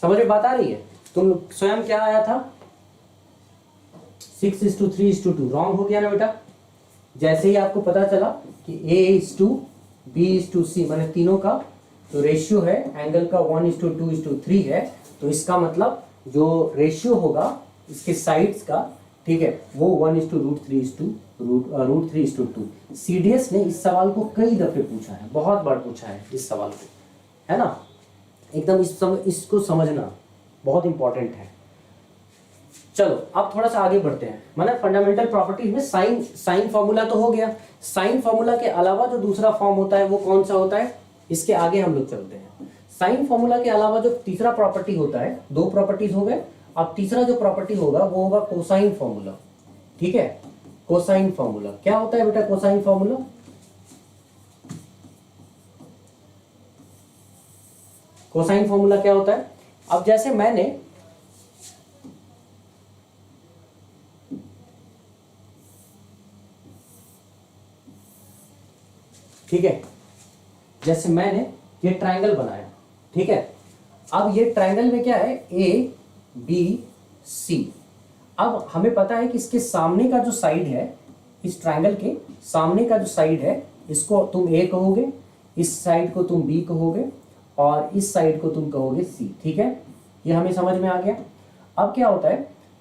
समझ में बात आ रही है। तुम स्वयं क्या आया था 6:3:2, रॉन्ग हो गया ना बेटा। जैसे ही आपको पता चला कि a:b:c माने तीनों का जो रेशियो है एंगल का 1:2:3 है, तो इसका मतलब जो रेशियो होगा इसके साइड्स का, ठीक है, वो 1:√3:2। सीडीएस ने इस सवाल को कई दफे पूछा है, बहुत बार पूछा है इस सवाल को, है ना, एकदम इसको समझना, बहुत इंपॉर्टेंट है। चलो अब थोड़ा सा आगे बढ़ते हैं, मतलब फंडामेंटल प्रॉपर्टीज में साइन फॉर्मूला तो हो गया, साइन फॉर्मूला के अलावा जो दूसरा फॉर्म होता है वो कौन सा होता है, इसके आगे हम लोग चलते हैं। साइन फॉर्मूला के अलावा जो तीसरा प्रॉपर्टी होता है, दो प्रॉपर्टीज हो गए, अब तीसरा जो प्रॉपर्टी होगा वो होगा कोसाइन फॉर्मूला। ठीक है, कोसाइन फॉर्मूला क्या होता है बेटा, कोसाइन फॉर्मूला कोसाइन फॉर्मूला क्या होता है। अब जैसे मैंने ठीक है, जैसे मैंने ये ट्रायंगल बनाया, ठीक है, अब ये ट्रायंगल में क्या है, ए बी सी। अब हमें पता है कि इसके सामने का जो साइड है, इस ट्रायंगल के सामने का जो साइड है, इसको तुम ए कहोगे, इस साइड को तुम बी कहोगे और इस साइड को तुम कहोगे सी। ठीक है, ये हमें समझ में आ गया। अब क्या होता है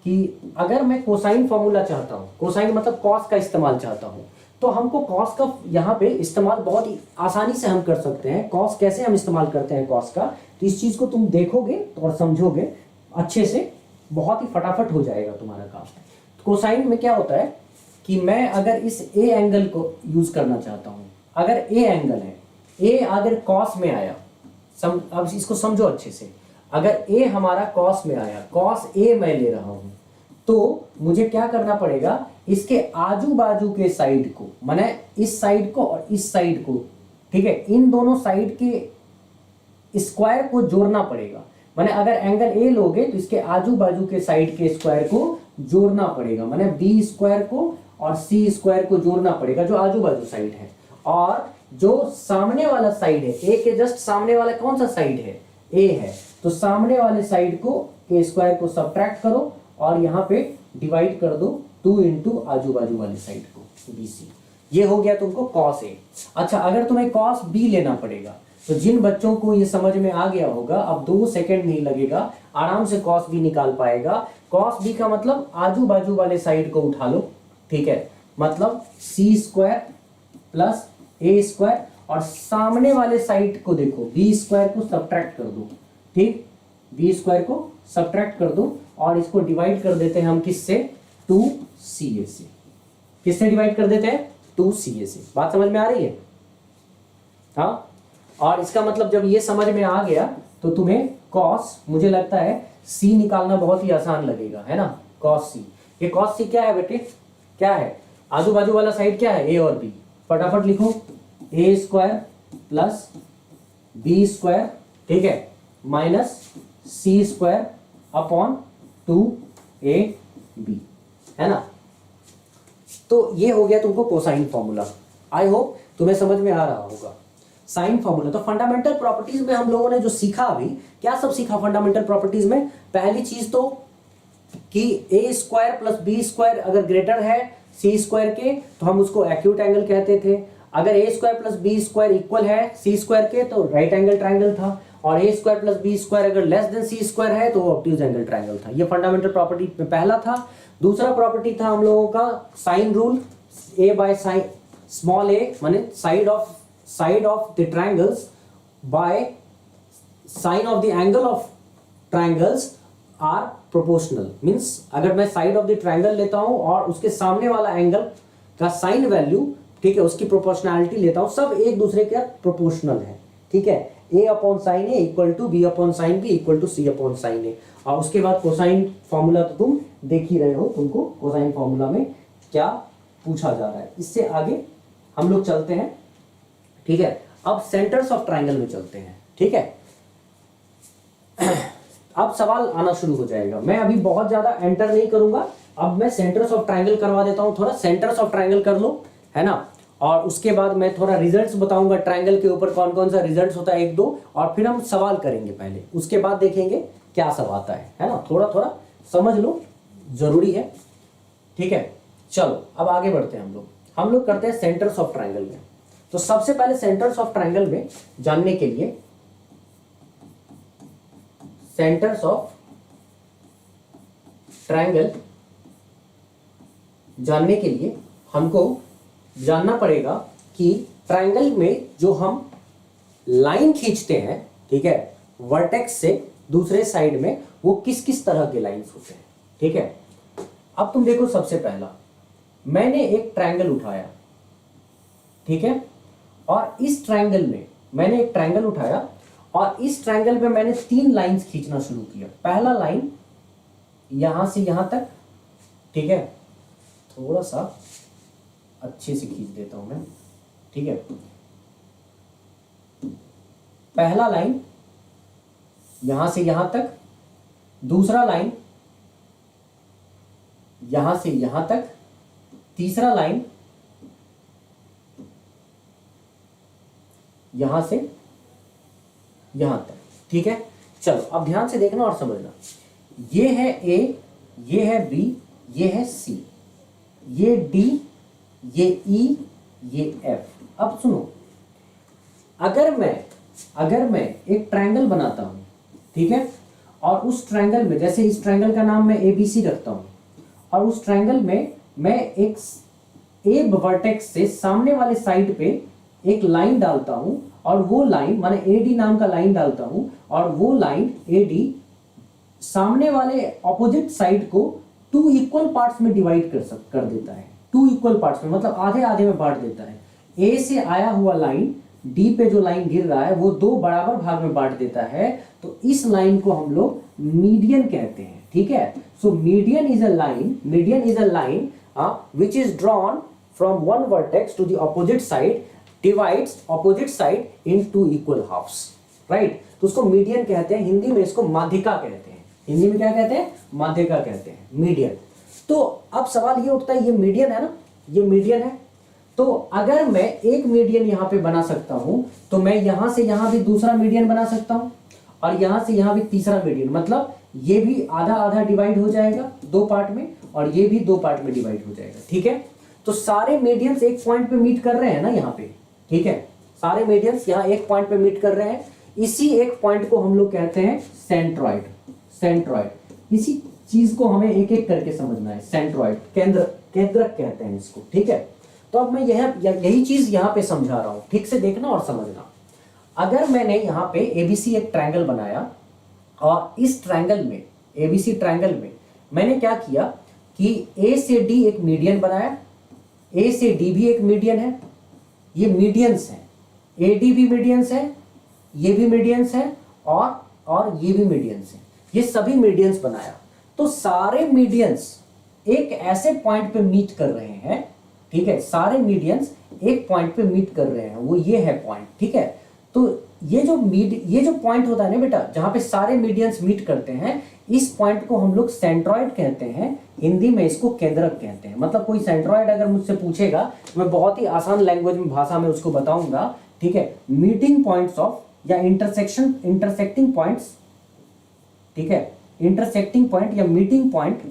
कि अगर मैं कोसाइन फॉर्मूला चाहता हूँ, कोसाइन मतलब कॉस का इस्तेमाल चाहता हूँ, तो हमको कॉस का यहाँ पे इस्तेमाल बहुत ही आसानी से हम कर सकते हैं। कॉस कैसे हम इस्तेमाल करते हैं कॉस का, तो इस चीज को तुम देखोगे और समझोगे अच्छे से, बहुत ही फटाफट हो जाएगा तुम्हारा काम। कोसाइन में क्या होता है कि मैं अगर इस ए एंगल को यूज करना चाहता हूँ, अगर ए एंगल है, ए अगर कॉस में आया, अब इसको समझो अच्छे से, अगर ए हमारा कॉस में आया, कॉस ए मैं ले रहा हूं, तो मुझे क्या करना पड़ेगा, इसके आजू बाजू के साइड को, माने इस साइड को और इस साइड को, ठीक है, इन दोनों साइड के स्क्वायर को जोड़ना पड़ेगा। माने अगर एंगल ए लोगे तो इसके आजू बाजू के साइड के स्क्वायर को जोड़ना पड़ेगा, माने बी स्क्वायर को और सी स्क्वायर को जोड़ना पड़ेगा, जो आजू बाजू साइड है। और जो सामने वाला साइड है, ए के जस्ट सामने वाला कौन सा साइड है, ए है, तो सामने वाले साइड को के स्क्वायर को सब्ट्रैक्ट करो और यहाँ पे डिवाइड कर दो 2 इंटू आजू बाजू वाले साइड को बी सी। ये हो गया तुमको कॉस ए। अच्छा, अगर तुम्हें कॉस बी लेना पड़ेगा, तो जिन बच्चों को ये समझ में आ गया होगा, अब 2 सेकंड नहीं लगेगा, आराम से कॉस बी निकाल पाएगा। कॉस बी का मतलब आजू बाजू वाले साइड को उठा लो, ठीक है, मतलब सी स्क्वायर प्लस ए स्क्वायर, और सामने वाले साइड को देखो, बी स्क्वायर को सब्ट्रैक्ट कर दो, ठीक, बी स्क्वायर को सब्ट्रैक्ट कर दो और इसको डिवाइड कर देते हैं हम किससे, 2ca से। किससे डिवाइड कर देते हैं, 2ca से। बात समझ में आ रही है, हाँ। और इसका मतलब जब ये समझ में आ गया तो तुम्हें कॉस, मुझे लगता है c निकालना बहुत ही आसान लगेगा, है ना, कॉस c। ये कॉस c क्या है बेटे, क्या है, आजू बाजू वाला साइड क्या है, a और b, फटाफट लिखो, ए स्क्वायर प्लस बी स्क्वायर, ठीक है, माइनस सी स्क्वायर अपॉन 2ab, है ना। तो ये हो गया तुमको कोसाइन फॉर्मूला। आई होप तुम्हें समझ में आ रहा होगा साइन फॉर्मूला। तो फंडामेंटल प्रॉपर्टीज में हम लोगों ने जो सीखा, अभी क्या सब सीखा फंडामेंटल प्रॉपर्टीज में, पहली चीज तो कि ए स्क्वायर प्लस बी स्क्वायर अगर ग्रेटर है सी स्क्वायर के, तो हम उसको एक्यूट एंगल कहते थे। अगर A square plus B square equal है सी स्क्वायर के, तो राइट एंगल ट्राइंगल था। और ए स्क्वायर प्लस बी स्क्वायर अगर लेस देन सी स्क्वायर है तो वो ऑब्ट्यूज एंगल ट्राइंगल था। ये फंडामेंटल प्रॉपर्टी में पहला था। दूसरा प्रॉपर्टी था हम लोगों का sine rule, A by sine small A, माने side of the triangles by sine of the angle of triangles are proportional. Means अगर मैं साइड ऑफ द ट्राइंगल लेता हूं और उसके सामने वाला एंगल का साइन वैल्यू, ठीक है, उसकी प्रोपोर्शनैलिटी लेता हूं, सब एक दूसरे के प्रोपोर्शनल है, ठीक है। A upon sine A equal to B upon sine B equal to C upon sine A. और उसके बाद कोसाइन फॉर्मूला तो तुम देख ही रहे हो, तुमको कोसाइन फॉर्मूला में क्या पूछा जा रहा है। इससे आगे हम लोग चलते हैं, ठीक है। अब सेंटर्स ऑफ ट्राइंगल में चलते हैं, ठीक है। अब सवाल आना शुरू हो जाएगा। मैं अभी बहुत ज्यादा एंटर नहीं करूंगा, अब मैं सेंटर्स ऑफ ट्राइंगल करवा देता हूं। थोड़ा सेंटर्स ऑफ ट्राइंगल कर लो, है ना। और उसके बाद मैं थोड़ा रिजल्ट्स बताऊंगा ट्राइंगल के ऊपर, कौन कौन सा रिजल्ट्स होता है, 1-2, और फिर हम सवाल करेंगे पहले, उसके बाद देखेंगे क्या सब आता है ना। थोड़ा थोड़ा समझ लो, जरूरी है, ठीक है। चलो अब आगे बढ़ते हैं हम लोग करते हैं सेंटर्स ऑफ ट्राइंगल में। तो सबसे पहले सेंटर्स ऑफ ट्राइंगल में जानने के लिए, सेंटर्स ऑफ ट्राइंगल जानने के लिए हमको जानना पड़ेगा कि ट्राइंगल में जो हम लाइन खींचते हैं, ठीक है, वर्टेक्स से दूसरे साइड में, वो किस किस तरह के लाइंस होते हैं। ठीक है, अब तुम देखो, सबसे पहला मैंने एक ट्रायंगल उठाया, ठीक है, और इस ट्रायंगल में मैंने एक ट्रायंगल उठाया और इस ट्रायंगल में मैंने 3 लाइंस खींचना शुरू किया। पहला लाइन यहां से यहां तक, ठीक है, थोड़ा सा अच्छे से खींच देता हूं मैं, ठीक है। पहला लाइन यहां से यहां तक, दूसरा लाइन यहां से यहां तक, तीसरा लाइन यहां से यहां तक, ठीक है। चलो अब ध्यान से देखना और समझना, ये है ए, ये है बी, ये है सी, ये डी, ये ई, ये एफ। अब सुनो, अगर मैं एक ट्रायंगल बनाता हूं, ठीक है, और उस ट्रायंगल में, जैसे इस ट्रायंगल का नाम मैं एबीसी रखता हूं, और उस ट्रायंगल में मैं एक ए वर्टेक्स से सामने वाले साइड पे एक लाइन डालता हूं, और वो लाइन माने एडी नाम का लाइन डालता हूं, और वो लाइन एडी सामने वाले ऑपोजिट साइड को 2 इक्वल पार्ट्स में डिवाइड कर देता है। 2 इक्वल पार्ट्स में मतलब आधे आधे में बांट देता है। ए से आया हुआ लाइन डी पे जो लाइन गिर रहा है वो 2 बराबर भाग में बांट देता है, तो इस लाइन को हम लोग मीडियन कहते हैं, ठीक है। So median is a line which is drawn from one vertex to the opposite side, divides opposite side in 2 equal halves, right? तो उसको मीडियन कहते हैं, हिंदी में इसको माध्यिका कहते हैं। हिंदी में क्या कहते हैं? माध्यिका कहते हैं, मीडियन। तो अब सवाल ये उठता है, ये मीडियन है ना, ये मीडियन है, तो अगर मैं एक मीडियन यहां पे बना सकता हूं, तो मैं यहां से यहां भी दूसरा मीडियन बना सकता हूं, और यहां से यहां भी तीसरा मीडियन, मतलब ये भी आधा आधा डिवाइड हो जाएगा 2 पार्ट में, और ये भी 2 पार्ट में डिवाइड हो जाएगा, ठीक है। तो सारे मीडियंस एक पॉइंट पे मीट कर रहे हैं ना यहाँ पे, ठीक है, सारे मीडियंस यहाँ एक पॉइंट पे मीट कर रहे हैं। इसी एक पॉइंट को हम लोग कहते हैं सेंट्रॉइड। सेंट्रॉइड, इसी चीज को हमें एक एक करके समझना है। सेंट्रॉइड, केंद्रक कहते हैं इसको, ठीक है। तो अब मैं यही चीज यहाँ पे समझा रहा हूँ, ठीक से देखना और समझना। अगर मैंने यहाँ पे एबीसी एक ट्रायंगल बनाया, और इस ट्रायंगल में, एबीसी ट्रायंगल में मैंने क्या किया कि ए से डी एक मीडियन बनाया, ए से डी भी एक मीडियन है, ये मीडियंस हैं, ए डी भी मीडियंस है, ये भी मीडियंस है, और ये भी मीडियंस है, ये सभी मीडियंस बनाया। तो सारे मीडियंस एक ऐसे पॉइंट पे मीट कर रहे हैं, ठीक है, सारे मीडियंस एक पॉइंट पे मीट कर रहे हैं, वो ये है पॉइंट, ठीक है। तो ये जो पॉइंट होता है ना बेटा, जहां पे सारे मीडियंस मीट करते हैं, इस पॉइंट को हम लोग सेंट्रॉइड कहते हैं, हिंदी में इसको केंद्रक कहते हैं। मतलब कोई सेंट्रॉइड अगर मुझसे पूछेगा तो मैं बहुत ही आसान लैंग्वेज में, भाषा में उसको बताऊंगा, ठीक है। मीटिंग पॉइंट्स ऑफ, या इंटरसेक्टिंग पॉइंट्स, ठीक है, इंटरसेक्टिंग पॉइंट या मीटिंग पॉइंट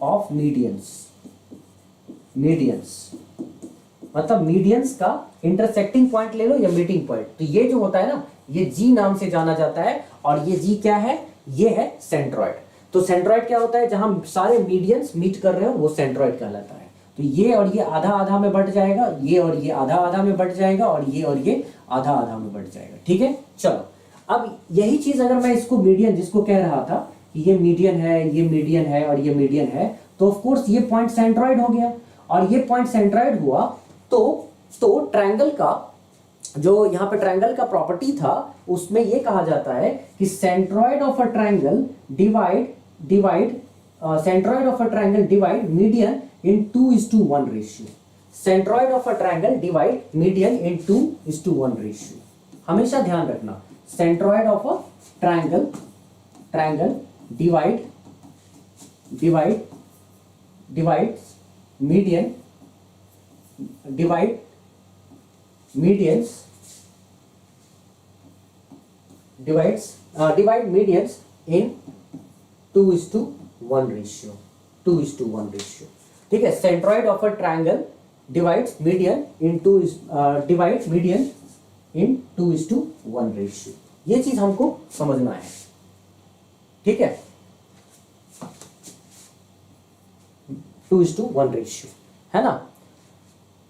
ऑफ मीडियंस, मतलब मीडियंस का इंटरसेक्टिंग पॉइंट ले लो या मीटिंग पॉइंट। तो ये जो होता है ना, ये जी नाम से जाना जाता है, और ये जी क्या है? ये है सेंट्रॉइड। तो सेंट्रॉइड क्या होता है? जहां सारे मीडियंस मीट कर रहे हो, वो सेंट्रॉइड कहलाता है। तो ये और ये आधा आधा में बढ़ जाएगा, ये और ये आधा आधा में बढ़ जाएगा, और ये आधा आधा में बढ़ जाएगा, ठीक है। चलो, अब यही चीज अगर मैं इसको मीडियन, जिसको कह रहा था कि ये मीडियन है, ये मीडियन है, और ये मीडियन है, तो ऑफ कोर्स ये पॉइंट सेंट्रॉइड हो गया, और ये पॉइंट सेंट्रॉइड हुआ, तो ट्रायंगल का जो यहाँ पे ट्रायंगल का प्रॉपर्टी था, उसमें ये कहा जाता है कि centroid of a triangle divide median in 2:1 ratio. Centroid of a triangle divide median in 2:1 ratio. हमेशा ध्यान रखना, centroid of a triangle divide medians in 2:1 ratio. ठीक है, centroid of a triangle divide median in 2:1 ratio. ये चीज हमको समझना है, ठीक है। 2:1 रेशियो है ना।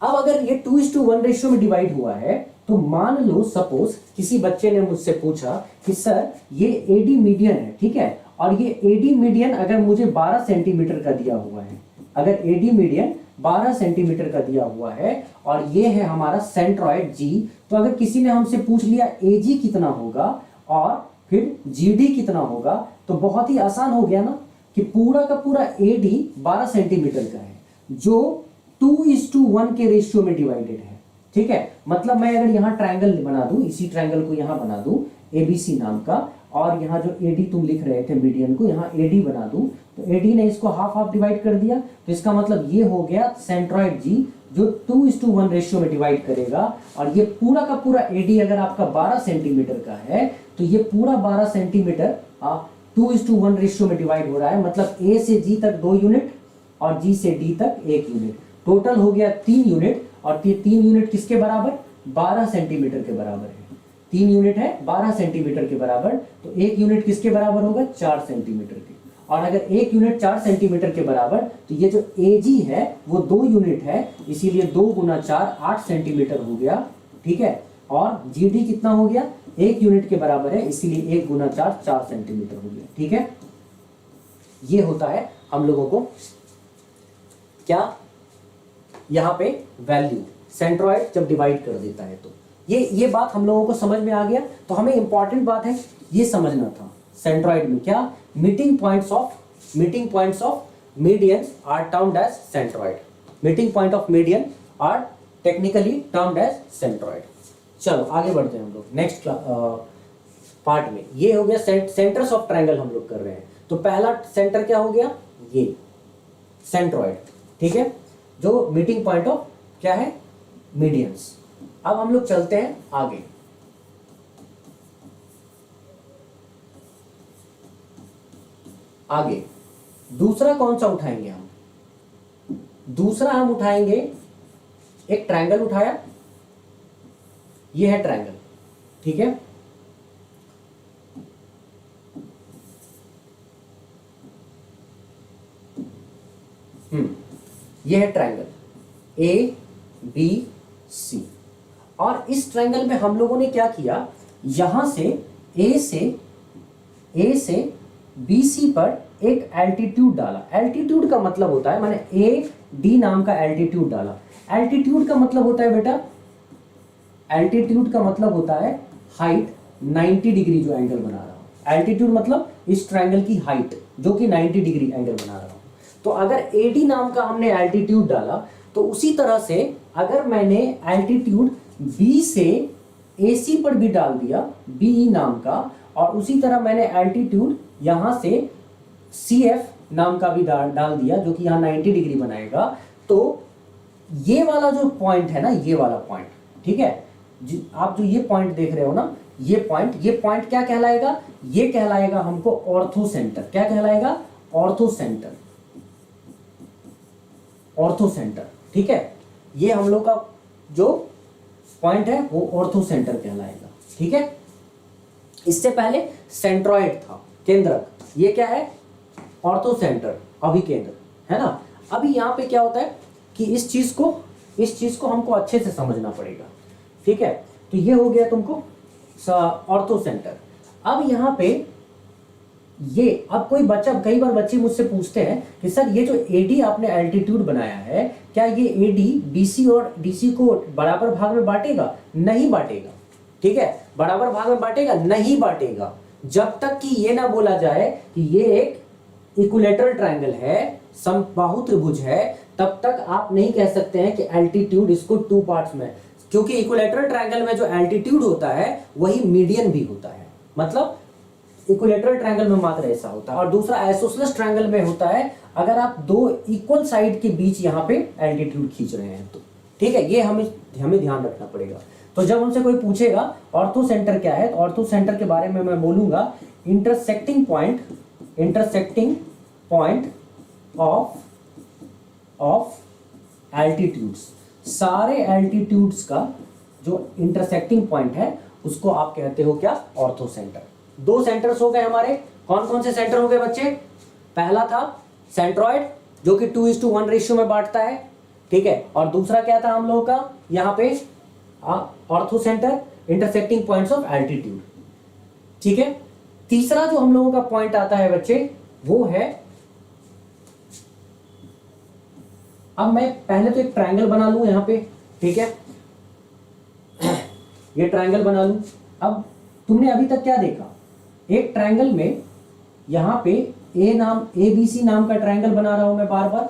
अब अगर ये 2:1 रेशियो में डिवाइड हुआ है, तो मान लो सपोज किसी बच्चे ने मुझसे पूछा कि सर ये एडी मीडियन है, ठीक है, और ये एडी मीडियन अगर मुझे 12 सेंटीमीटर का दिया हुआ है, अगर एडी मीडियन 12 सेंटीमीटर का दिया हुआ है और ये है हमारा सेंट्रॉइड जी, तो अगर किसी ने हमसे पूछ लिया एजी कितना होगा और फिर जीडी कितना होगा, तो बहुत ही आसान हो गया ना कि पूरा का पूरा एडी 12 सेंटीमीटर का है जो 2:1 के रेशियो में डिवाइडेड है, ठीक है। मतलब मैं अगर यहाँ ट्रायंगल बना दूं, इसी ट्रायंगल को यहाँ बना दूं एबीसी नाम का, और यहाँ जो एडी तुम लिख रहे थे मीडियन को, यहाँ एडी बना दूं, तो एडी ने इसको हाफ हाफ डिवाइड कर दिया, तो इसका मतलब ये हो गया सेंट्रॉइड जी जो 2:1 रेशियो में डिवाइड करेगा। और ये पूरा का पूरा एडी अगर आपका 12 सेंटीमीटर का है तो ये पूरा 12 सेंटीमीटर 2:1 रेशियो में डिवाइड हो रहा है, मतलब ए से जी तक 2 यूनिट और जी से डी तक 1 यूनिट, टोटल हो गया 3 यूनिट। और ये 3 यूनिट किसके बराबर? 12 सेंटीमीटर के बराबर है। 3 यूनिट है 12 सेंटीमीटर के बराबर, तो 1 यूनिट किसके बराबर होगा? 4 सेंटीमीटर के। और अगर 1 यूनिट 4 सेंटीमीटर के बराबर, तो ये जो एजी है वो 2 यूनिट है, इसीलिए 2 × 4 8 सेंटीमीटर हो गया, ठीक है। और जीडी कितना हो गया? 1 यूनिट के बराबर है, इसीलिए 1 × 4 4 सेंटीमीटर हो गया, ठीक है। ये होता है हम लोगों को क्या यहाँ पे वैल्यू सेंट्रॉइड जब डिवाइड कर देता है। तो ये बात हम लोगों को समझ में आ गया। तो हमें इंपॉर्टेंट बात है ये समझना था, सेंट्रॉइड में क्या meeting points of medians are termed as centroid. Meeting point of median are technically termed as centroid. चलो आगे बढ़ते हैं हम लोग नेक्स्ट पार्ट में। ये हो गया सेंटर्स ऑफ ट्रायंगल हम लोग कर रहे हैं। तो पहला सेंटर क्या हो गया? ये सेंट्रॉइड, ठीक है, जो मीटिंग पॉइंट ऑफ क्या है? मीडियंस। अब हम लोग चलते हैं आगे। दूसरा कौन सा उठाएंगे हम? दूसरा हम उठाएंगे एक ट्रायंगल उठाया, ये है ट्रायंगल, ठीक है। ये है ट्रायंगल ए बी सी, और इस ट्रायंगल में हम लोगों ने क्या किया, यहां से ए से बी सी पर एक एल्टीट्यूड डाला। एल्टीट्यूड का मतलब होता है, मैंने ए डी नाम का एल्टीट्यूड डाला। एल्टीट्यूड का मतलब होता है बेटा, एल्टीट्यूड का मतलब होता है हाइट 90 डिग्री जो एंगल बना रहा हूं। एल्टीट्यूड मतलब इस ट्रायंगल की हाइट जो कि 90 डिग्री एंगल बना रहा हूं। तो अगर एडी नाम का हमने एल्टीट्यूड डाला, तो उसी तरह से अगर मैंने एल्टीट्यूड बी से एसी पर भी डाल दिया, बी नाम का, और उसी तरह मैंने एल्टीट्यूड यहां से सी एफ नाम का भी डाल दिया जो कि यहाँ 90 डिग्री बनाएगा, तो ये वाला जो पॉइंट है ना, ये वाला पॉइंट, ठीक है, आप जो ये पॉइंट देख रहे हो ना, ये पॉइंट क्या कहलाएगा? ये कहलाएगा हमको ऑर्थो सेंटर। क्या कहलाएगा? ऑर्थो सेंटर, ऑर्थो सेंटर, ठीक है। ये हम लोग का जो पॉइंट है वो ऑर्थो सेंटर कहलाएगा, ठीक है। इससे पहले सेंट्रॉइड था, केंद्रक। ये क्या है? ऑर्थो सेंटर, अभिकेंद्र, है ना। अभी यहाँ पे क्या होता है कि इस चीज को हमको अच्छे से समझना पड़ेगा, ठीक है। तो ये हो गया तुमको ऑर्थो सेंटर। अब यहाँ पे ये, अब कोई बच्चा, कई बार बच्चे मुझसे पूछते हैं कि सर ये जो एडी आपने एल्टीट्यूड बनाया है, क्या ये एडी बीसी और डीसी को बराबर भाग में बांटेगा? नहीं बांटेगा, ठीक है। बराबर भाग में बांटेगा? नहीं बांटेगा। जब तक कि ये ना बोला जाए कि ये एक इक्विलेटरल ट्रायंगल है, समबाहु त्रिभुज है, तब तक आप नहीं कह सकते हैं कि एल्टीट्यूड इसको 2 पार्ट्स में, क्योंकि इक्विलेटरल ट्रायंगल में जो एल्टीट्यूड होता है वही मीडियन भी होता है। मतलब इक्विलेटरल ट्रायंगल में मात्र ऐसा होता है, और दूसरा आइसोसेलेस ट्रायंगल में होता है अगर आप 2 इक्वल साइड के बीच यहाँ पे एल्टीट्यूड खींच रहे हैं तो, ठीक है। ये हमें ध्यान रखना पड़ेगा। तो जब हमसे कोई पूछेगा ऑर्थो सेंटर क्या है, तो ऑर्थो सेंटर के बारे में मैं बोलूंगा इंटरसेक्टिंग पॉइंट ऑफ एल्टीट्यूड्स। सारे एल्टीट्यूड्स का जो इंटरसेक्टिंग पॉइंट है उसको आप कहते हो क्या? Ortho centre. 2 सेंटर्स हो गए हमारे। कौन कौन से सेंटर हो गए बच्चे? पहला था सेंट्रॉइड जो कि 2:1 रेशियो में बांटता है, ठीक है। और दूसरा क्या था हम लोगों का? यहाँ पे ortho centre, intersecting points of altitude. ठीक है, तीसरा जो हम लोगों का पॉइंट आता है बच्चे वो है, अब मैं पहले तो एक ट्रायंगल बना लूं यहां पे। ठीक है, ये ट्रायंगल बना लूं। अब तुमने अभी तक क्या देखा, एक ट्रायंगल में यहां पे ए बी सी नाम का ट्रायंगल बना रहा हूं मैं बार बार,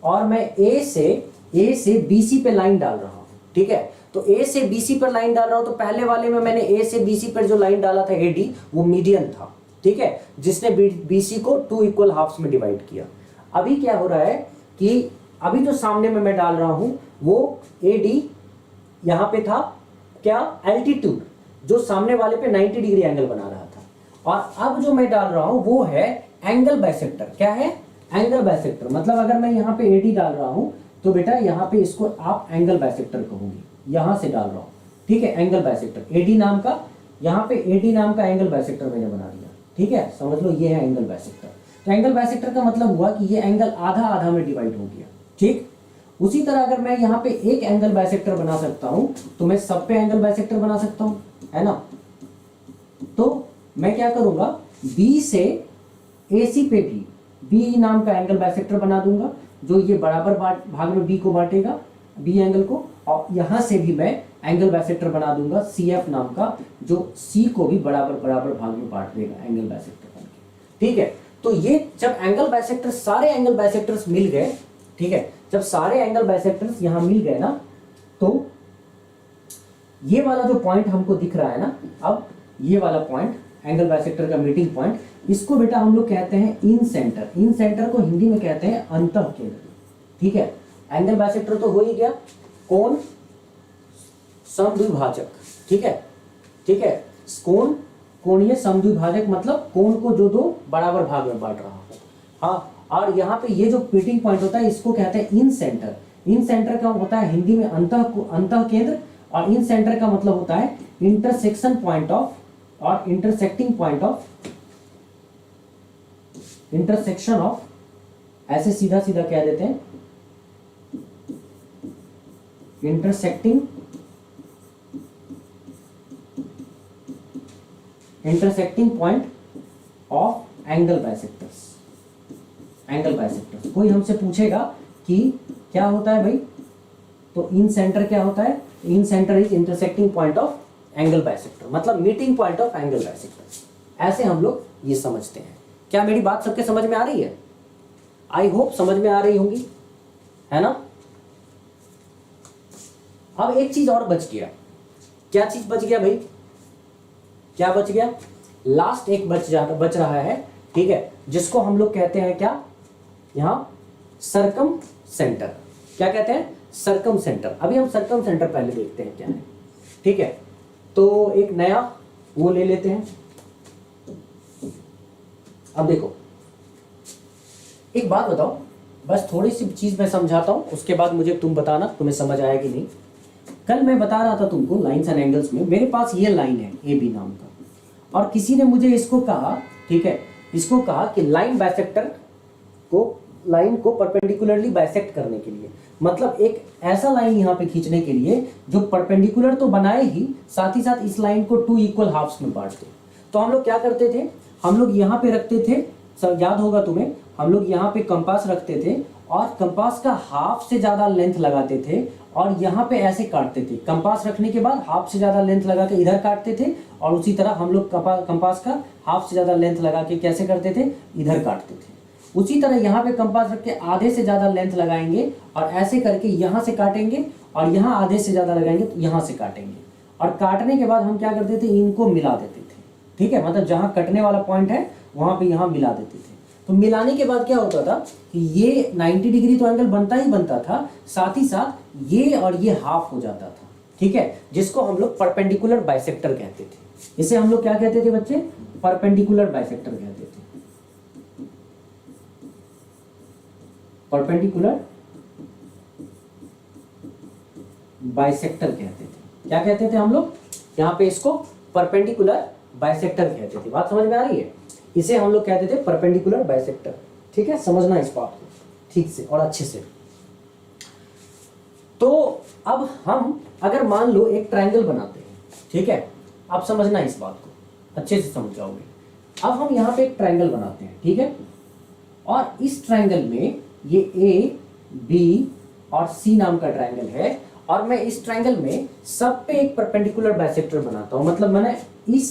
और मैं ए से बी सी पे लाइन डाल रहा हूं। ठीक है, तो ए से बी सी पर लाइन डाल रहा हूं, तो पहले वाले में मैंने ए से बी सी पर जो लाइन डाला था एडी, वो मीडियन था। ठीक है, जिसने बी सी को 2 इक्वल हाफ्स में डिवाइड किया। अभी क्या हो रहा है कि अभी जो सामने में मैं डाल रहा हूं वो एडी यहां पे था क्या, एल्टीट्यूड, जो सामने वाले पे 90 डिग्री एंगल बना रहा था। और अब जो मैं डाल रहा हूं वो है एंगल बाइसेक्टर। क्या है, एंगल बाइसेक्टर। मतलब अगर मैं यहाँ पे एडी डाल रहा हूं तो बेटा यहाँ पे इसको आप एंगल बाइसेक्टर कहोगे, यहां से डाल रहा हूं। ठीक है, एंगल बाइसेक्टर, एडी नाम का, यहाँ पे एडी नाम का एंगल बाइसेक्टर मैंने बना दिया। ठीक है, समझ लो ये है एंगल बाइसेक्टर। तो एंगल बाइसेक्टर का मतलब हुआ कि ये एंगल आधा आधा में डिवाइड हो गया। ठीक, उसी तरह अगर मैं यहाँ पे एक एंगल बाइसेक्टर बना सकता हूं तो मैं सब पे एंगल बाइसेक्टर बना सकता हूं, है ना। तो मैं क्या करूंगा, बी से AC पे भी बी नाम का एंगल बाइसेक्टर बना दूंगा, जो ये बराबर भाग में बी को बांटेगा, बी एंगल को। और यहां से भी मैं एंगल बाइसेक्टर बना दूंगा CF नाम का, जो सी को भी बराबर बराबर भाग में बांट देगा एंगल बाइसेक्टर बन के। ठीक है, तो ये जब एंगल बाइसेक्टर, सारे एंगल बाइसेक्टर्स मिल गए, ठीक है, जब सारे एंगल बाइसेक्टर्स यहां मिल गए ना, तो ये वाला जो पॉइंट हमको दिख रहा है ना, अब ये वाला पॉइंट एंगल बाइसेक्टर का मीटिंग पॉइंट, इसको बेटा हम लोग कहते हैं इन सेंटर। इन सेंटर को हिंदी में कहते हैं अंतः केंद्र। ठीक है, एंगल बाइसेक्टर तो हो ही गया, कोण समद्विभाजक। ठीक है, ठीक है, कोण कोणीय समद्विभाजक, मतलब कोण को जो दो बराबर भाग में बांट रहा हो। हाँ, और यहाँ पे ये जो मीटिंग पॉइंट होता है इसको कहते हैं इन सेंटर। इन सेंटर का होता है हिंदी में अंतः केंद्र, और इन सेंटर का मतलब होता है इंटरसेक्शन पॉइंट ऑफ, और intersecting point of, intersection of, ऐसे सीधा सीधा कह देते हैं, intersecting point of angle bisectors. Angle bisectors, कोई हमसे पूछेगा कि क्या होता है भाई, तो इन सेंटर क्या होता है, incentre is intersecting point of angle bisector, मतलब meeting point of angle bisector. ऐसे हम लोग ये समझते हैं। क्या मेरी बात सबके समझ में आ रही है? आई होप समझ में आ रही होंगी, है ना। अब एक चीज और बच गया। क्या चीज बच गया भाई, क्या बच गया? लास्ट एक बच रहा है, ठीक है, जिसको हम लोग कहते हैं क्या, यहां सरकम सेंटर। क्या कहते हैं? सरकम सेंटर। अभी हम सरकम सेंटर पहले देखते हैं क्या है। ठीक है, तो एक नया वो ले लेते हैं। अब देखो, एक बात बताओ, बस थोड़ी सी चीज मैं समझाता हूं, उसके बाद मुझे तुम बताना तुम्हें समझ आया कि नहीं। कल मैं बता रहा था तुमको लाइंस एंड एंगल्स में, मेरे पास ये लाइन है ए बी नाम का, और किसी ने मुझे इसको कहा, ठीक है, इसको कहा कि लाइन को परपेंडिकुलरली बाइसेक्ट करने के लिए, मतलब एक ऐसा लाइन यहाँ पे खींचने के लिए जो परपेंडिकुलर तो बनाए ही, साथ ही साथ इस लाइन को 2 इक्वल हाफ्स में बांट दे। तो हम लोग क्या करते थे, हम लोग यहाँ पे रखते थे, सब याद होगा तुम्हें, हम लोग यहाँ पे कंपास रखते थे और कंपास का हाफ से ज्यादा लेंथ लगाते थे और यहाँ पे ऐसे काटते थे। कंपास रखने के बाद हाफ से ज्यादा लेंथ लगा के इधर काटते थे, और उसी तरह हम लोग कंपास का हाफ से ज्यादा लेंथ लगा के कैसे करते थे, इधर काटते थे। उसी तरह यहाँ पे कंपास रख के आधे से ज्यादा लेंथ लगाएंगे और ऐसे करके यहाँ से काटेंगे, और यहाँ आधे से ज्यादा लगाएंगे तो यहाँ से काटेंगे, और काटने के बाद हम क्या करते थे, इनको मिला देते थे। ठीक है, मतलब जहाँ कटने वाला पॉइंट है वहां पे यहाँ मिला देते थे। तो मिलाने के बाद क्या होता था कि ये 90 डिग्री तो एंगल बनता ही बनता था, साथ ही साथ ये और ये हाफ हो जाता था। ठीक है, जिसको हम लोग परपेंडिकुलर बाइसेक्टर कहते थे। इसे हम लोग क्या कहते थे बच्चे, परपेंडिकुलर बाइसेक्टर कहते थे। परपेंडिकुलर बाइसेक्टर कहते थे। क्या कहते थे हम लोग, यहाँ पे इसको परपेंडिकुलर बाइसेक्टर कहते थे। बात समझ में आ रही है? इसे हम लोग कहते थे परपेंडिकुलर बाइसेक्टर। ठीक है, समझना इस बात को ठीक से और अच्छे से। तो अब हम अगर मान लो एक ट्रायंगल बनाते हैं, ठीक है, आप समझना इस बात को अच्छे से समझ जाओगे। अब हम यहाँ पे एक ट्रायंगल बनाते हैं, ठीक है, और इस ट्रायंगल में ये ए बी और सी नाम का ट्रायंगल है, और मैं इस ट्रायंगल में सब पे एक परपेंडिकुलर बाइसेक्टर बनाता हूँ। मतलब मैंने इस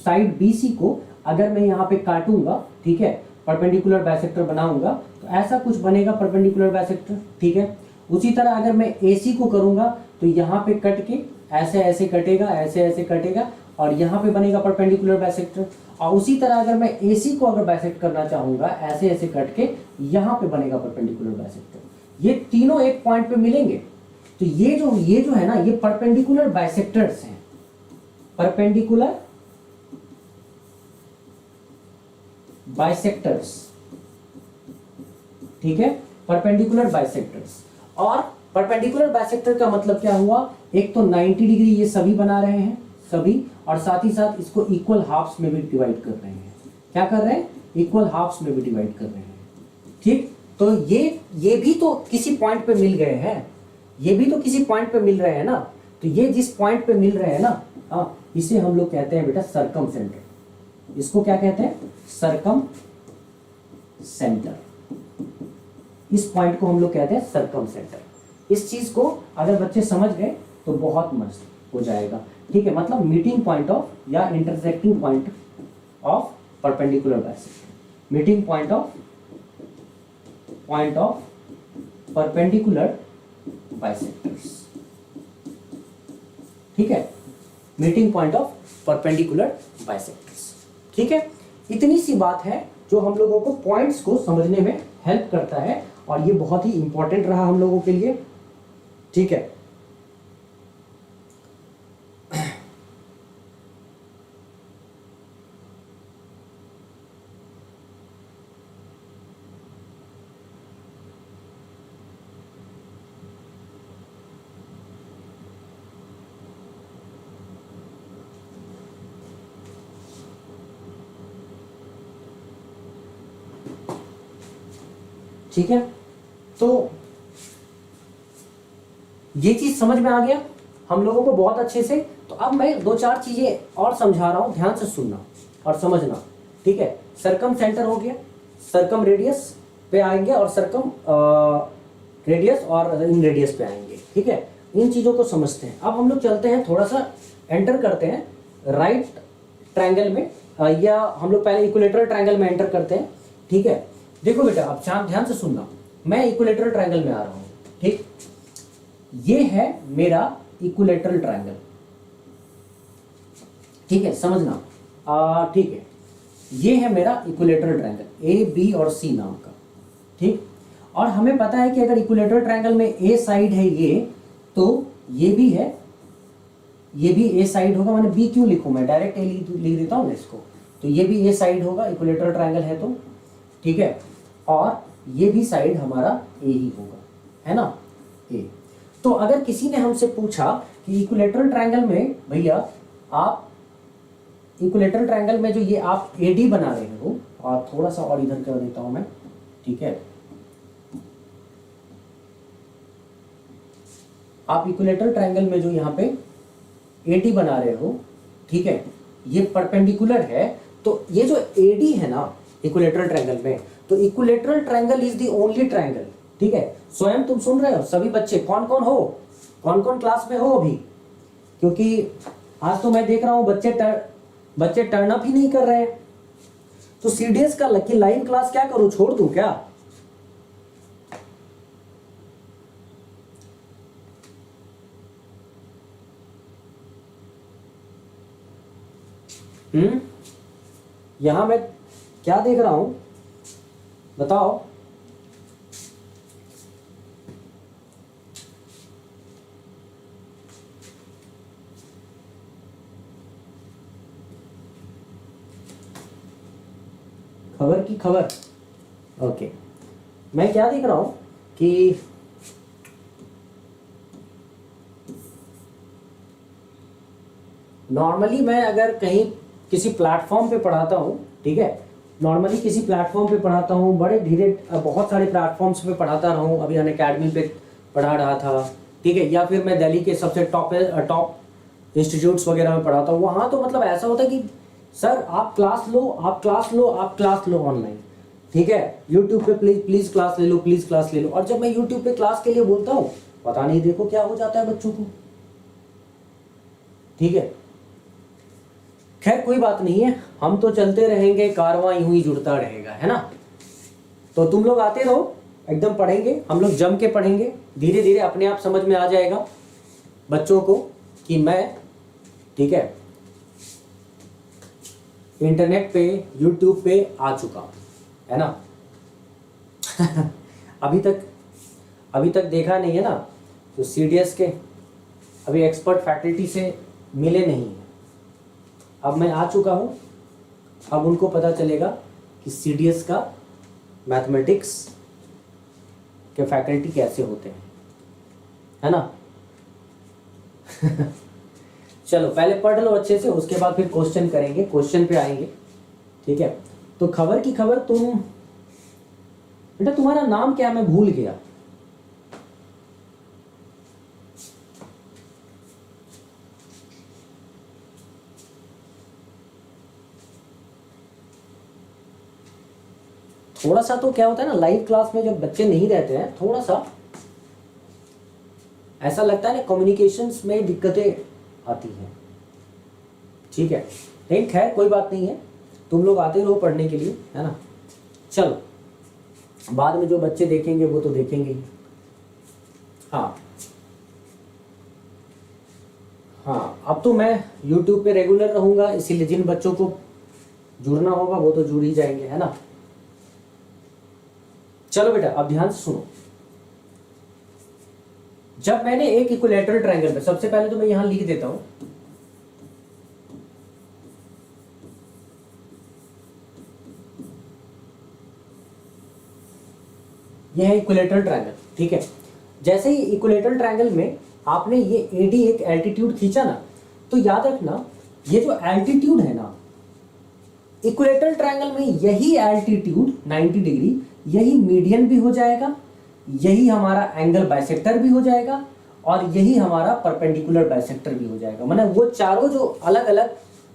साइड बी सी को अगर मैं यहाँ पे काटूंगा, ठीक है, परपेंडिकुलर बाइसेक्टर बनाऊंगा तो ऐसा कुछ बनेगा परपेंडिकुलर बाइसेक्टर, ठीक है। उसी तरह अगर मैं AC को करूंगा तो यहाँ पे कट के ऐसे ऐसे कटेगा, ऐसे ऐसे कटेगा, और यहाँ पे बनेगा परपेंडिकुलर बाइसेक्टर। और उसी तरह अगर मैं AC को अगर बाइसेक्ट करना चाहूंगा, ऐसे ऐसे कट के यहाँ पे बनेगा परपेंडिकुलर बाइसेक्टर। ये तीनों एक पॉइंट पे मिलेंगे, तो ये जो है ना, ये परपेंडिकुलर बाइसेक्टर्स हैं, परपेंडिकुलर बाइसेक्टर्स, ठीक है, परपेंडिकुलर बाइसेक्टर्स। और परपेंडिकुलर बाइसेक्टर का मतलब क्या हुआ, एक तो 90 डिग्री ये सभी बना रहे हैं, सभी, और साथ ही साथ इसको इक्वल हाफ्स में भी डिवाइड कर रहे हैं। क्या कर रहे हैं, इक्वल हाफ्स में भी डिवाइड कर रहे हैं, ठीक। तो ये भी तो किसी पॉइंट पे मिल गए हैं, ये भी तो किसी पॉइंट पे मिल रहे हैं ना। तो ये जिस पॉइंट पे मिल रहे हैं ना, इसे हम लोग कहते हैं बेटा सर्कम सेंटर। इसको क्या कहते हैं, सर्कम सेंटर। इस पॉइंट को हम लोग कहते हैं सर्कम सेंटर। इस चीज को अगर बच्चे समझ गए तो बहुत मस्त हो जाएगा, ठीक है। मतलब मीटिंग पॉइंट ऑफ या intersecting point of perpendicular bisector, meeting point of perpendicular bisectors, ठीक है, meeting point of perpendicular bisectors, ठीक है। इतनी सी बात है जो हम लोगों को पॉइंट्स को समझने में हेल्प करता है, और ये बहुत ही इंपॉर्टेंट रहा हम लोगों के लिए, ठीक है। ठीक है, तो ये चीज समझ में आ गया हम लोगों को बहुत अच्छे से। तो अब मैं दो चार चीजें और समझा रहा हूं, ध्यान से सुनना और समझना, ठीक है। सर्कम सेंटर हो गया, सर्कम रेडियस पे आएंगे, और सर्कम रेडियस और इन रेडियस पे आएंगे, ठीक है। इन चीजों को समझते हैं। अब हम लोग चलते हैं, थोड़ा सा एंटर करते हैं राइट ट्रायंगल में, या हम लोग पहले इक्विलेटरल ट्रायंगल में एंटर करते हैं, ठीक है। देखो बेटा, अब ध्यान से सुनना, मैं इक्विलेटरल ट्रायंगल में आ रहा हूं, ठीक। ये है मेरा इक्विलेटरल ट्रायंगल, ठीक है, समझना, ठीक है। ये है मेरा इक्विलेटरल ट्रायंगल, ए बी और सी नाम का, ठीक। और हमें पता है कि अगर इक्विलेटरल ट्रायंगल में ए साइड है ये, तो ये भी है, ये भी ए साइड होगा। मैंने बी क्यों लिखूं, मैं डायरेक्ट ए लिख देता हूं ना इसको। तो ये भी ए साइड होगा, इक्विलेटरल ट्रायंगल है तो, ठीक है। और ये भी साइड हमारा ए ही होगा, है ना, ए। तो अगर किसी ने हमसे पूछा कि इक्विलेटरल ट्रायंगल में भैया आप इक्विलेटरल ट्रायंगल में जो ये आप एडी बना रहे हो, और थोड़ा सा और इधर कर देता हूं मैं, ठीक है। आप इक्विलेटरल ट्रायंगल में जो यहाँ पे एडी बना रहे हो, ठीक है, ये परपेंडिकुलर है। तो ये जो एडी है ना इक्विलेटरल ट्रायंगल में, तो equilateral triangle is the only triangle, ठीक है। स्वयं तुम सुन रहे हो सभी बच्चे, कौन कौन हो, कौन कौन क्लास में हो अभी, क्योंकि आज तो मैं देख रहा हूं बच्चे टर्न अप ही नहीं कर रहे हैं। तो सीडीएस का लाइव क्लास क्या करूं, छोड़ दूं क्या? यहां मैं क्या देख रहा हूं बताओ। खबर की खबर, ओके। मैं क्या देख रहा हूं कि नॉर्मली मैं अगर कहीं किसी प्लेटफॉर्म पे पढ़ाता हूं, ठीक है, नॉर्मली किसी प्लेटफॉर्म पे पढ़ाता हूं, बड़े धीरे बहुत सारे प्लेटफॉर्म्स पे पढ़ाता रहा हूं। अभी अनअकैडमी पे पढ़ा रहा था, ठीक है, या फिर मैं दिल्ली के सबसे टॉप इंस्टीट्यूट्स वगैरह में पढ़ाता हूँ, वहाँ तो मतलब ऐसा होता है कि सर आप क्लास लो, आप क्लास लो, आप क्लास लो ऑनलाइन, ठीक है, यूट्यूब पे प्लीज प्लीज क्लास ले लो, प्लीज क्लास ले लो। और जब मैं यूट्यूब पे क्लास के लिए बोलता हूँ, पता नहीं देखो क्या हो जाता है बच्चों को, ठीक है। खैर कोई बात नहीं है, हम तो चलते रहेंगे, कारवां यूं ही जुड़ता रहेगा, है ना। तो तुम लोग आते रहो, एकदम पढ़ेंगे, हम लोग जम के पढ़ेंगे, धीरे धीरे अपने आप समझ में आ जाएगा बच्चों को कि मैं, ठीक है, इंटरनेट पे यूट्यूब पे आ चुका हूं, है ना। अभी तक देखा नहीं है ना, तो सीडीएस के अभी एक्सपर्ट फैकल्टी से मिले नहीं है। अब मैं आ चुका हूं, अब उनको पता चलेगा कि सीडीएस का मैथमेटिक्स के फैकल्टी कैसे होते हैं, है ना। चलो पहले पढ़ लो अच्छे से, उसके बाद फिर क्वेश्चन करेंगे, क्वेश्चन पे आएंगे, ठीक है। तो खबर की खबर, तुम बेटा तुम्हारा नाम क्या है, मैं भूल गया। थोड़ा सा तो क्या होता है ना, लाइव क्लास में जब बच्चे नहीं रहते हैं, थोड़ा सा ऐसा लगता है ना, कम्युनिकेशंस में दिक्कतें आती हैं, ठीक है। लेकिन खैर कोई बात नहीं है, तुम लोग आते रहो पढ़ने के लिए, है ना। चलो बाद में जो बच्चे देखेंगे वो तो देखेंगे ही। हाँ हाँ, अब तो मैं YouTube पे रेगुलर रहूंगा, इसीलिए जिन बच्चों को जुड़ना होगा वो तो जुड़ ही जाएंगे, है ना। चलो बेटा अब ध्यान से सुनो। जब मैंने एक इक्विलैटरल ट्रायंगल पे, सबसे पहले तो मैं यहां लिख देता हूं, यह है इक्विलैटरल ट्रायंगल, ठीक है। जैसे ही इक्विलैटरल ट्रायंगल में आपने ये एडी एक एल्टीट्यूड खींचा ना, तो याद रखना ये जो एल्टीट्यूड है ना, इक्विलैटरल ट्रायंगल में यही एल्टीट्यूड 90 डिग्री, यही मीडियन भी हो जाएगा, यही हमारा एंगल बाइसेक्टर भी हो जाएगा, और यही हमारा परपेंडिकुलर बाइसेक्टर भी हो जाएगा। माने वो चारों जो अलग अलग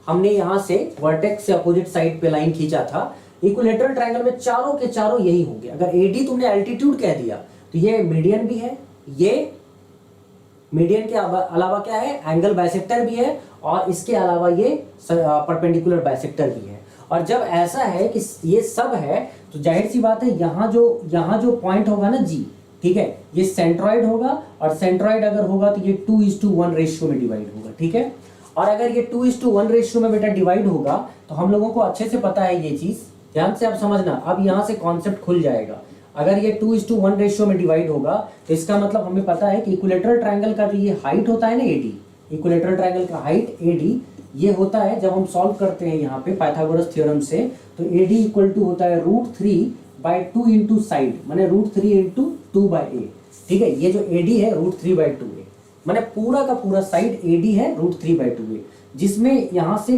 हमने यहां से वर्टेक्स से अपोजिट साइड पे लाइन खींचा था, इक्विलैटरल ट्रायंगल में चारों के चारों यही होंगे। अगर एडी तुमने एल्टीट्यूड कह दिया तो ये मीडियन भी है, ये मीडियन के अलावा क्या है, एंगल बाइसेक्टर भी है, और इसके अलावा ये परपेंडिकुलर बाइसेक्टर भी है। और जब ऐसा है कि ये सब है, तो जाहिर सी बात है यहाँ जो पॉइंट होगा ना जी, ठीक है, ये सेंट्रॉइड होगा, और सेंट्रॉइड अगर होगा तो ये 2:1 रेशियो में डिवाइड होगा, ठीक है। और अगर ये 2:1 रेशियो में बेटा डिवाइड होगा, तो हम लोगों को अच्छे से पता है ये चीज, ध्यान से आप समझना, अब यहाँ से कॉन्सेप्ट खुल जाएगा। अगर ये 2:1 रेशियो में डिवाइड होगा, तो इसका मतलब हमें पता है कि इक्विलैटरल ट्रायंगल का जो ये हाइट होता है ना एडी, इक्विलैटरल ट्रायंगल का हाइट एडी ये होता है, जब हम सॉल्व करते हैं यहाँ पे पाइथागोरस थ्योरम से, तो एडी इक्वल टू होता है √3/2 इंटू साइड, माने √3 इंटू 2/a, ठीक है। ये जो एडी है √3/2a, माने पूरा का पूरा साइड एडी है √3/2a, जिसमें यहाँ से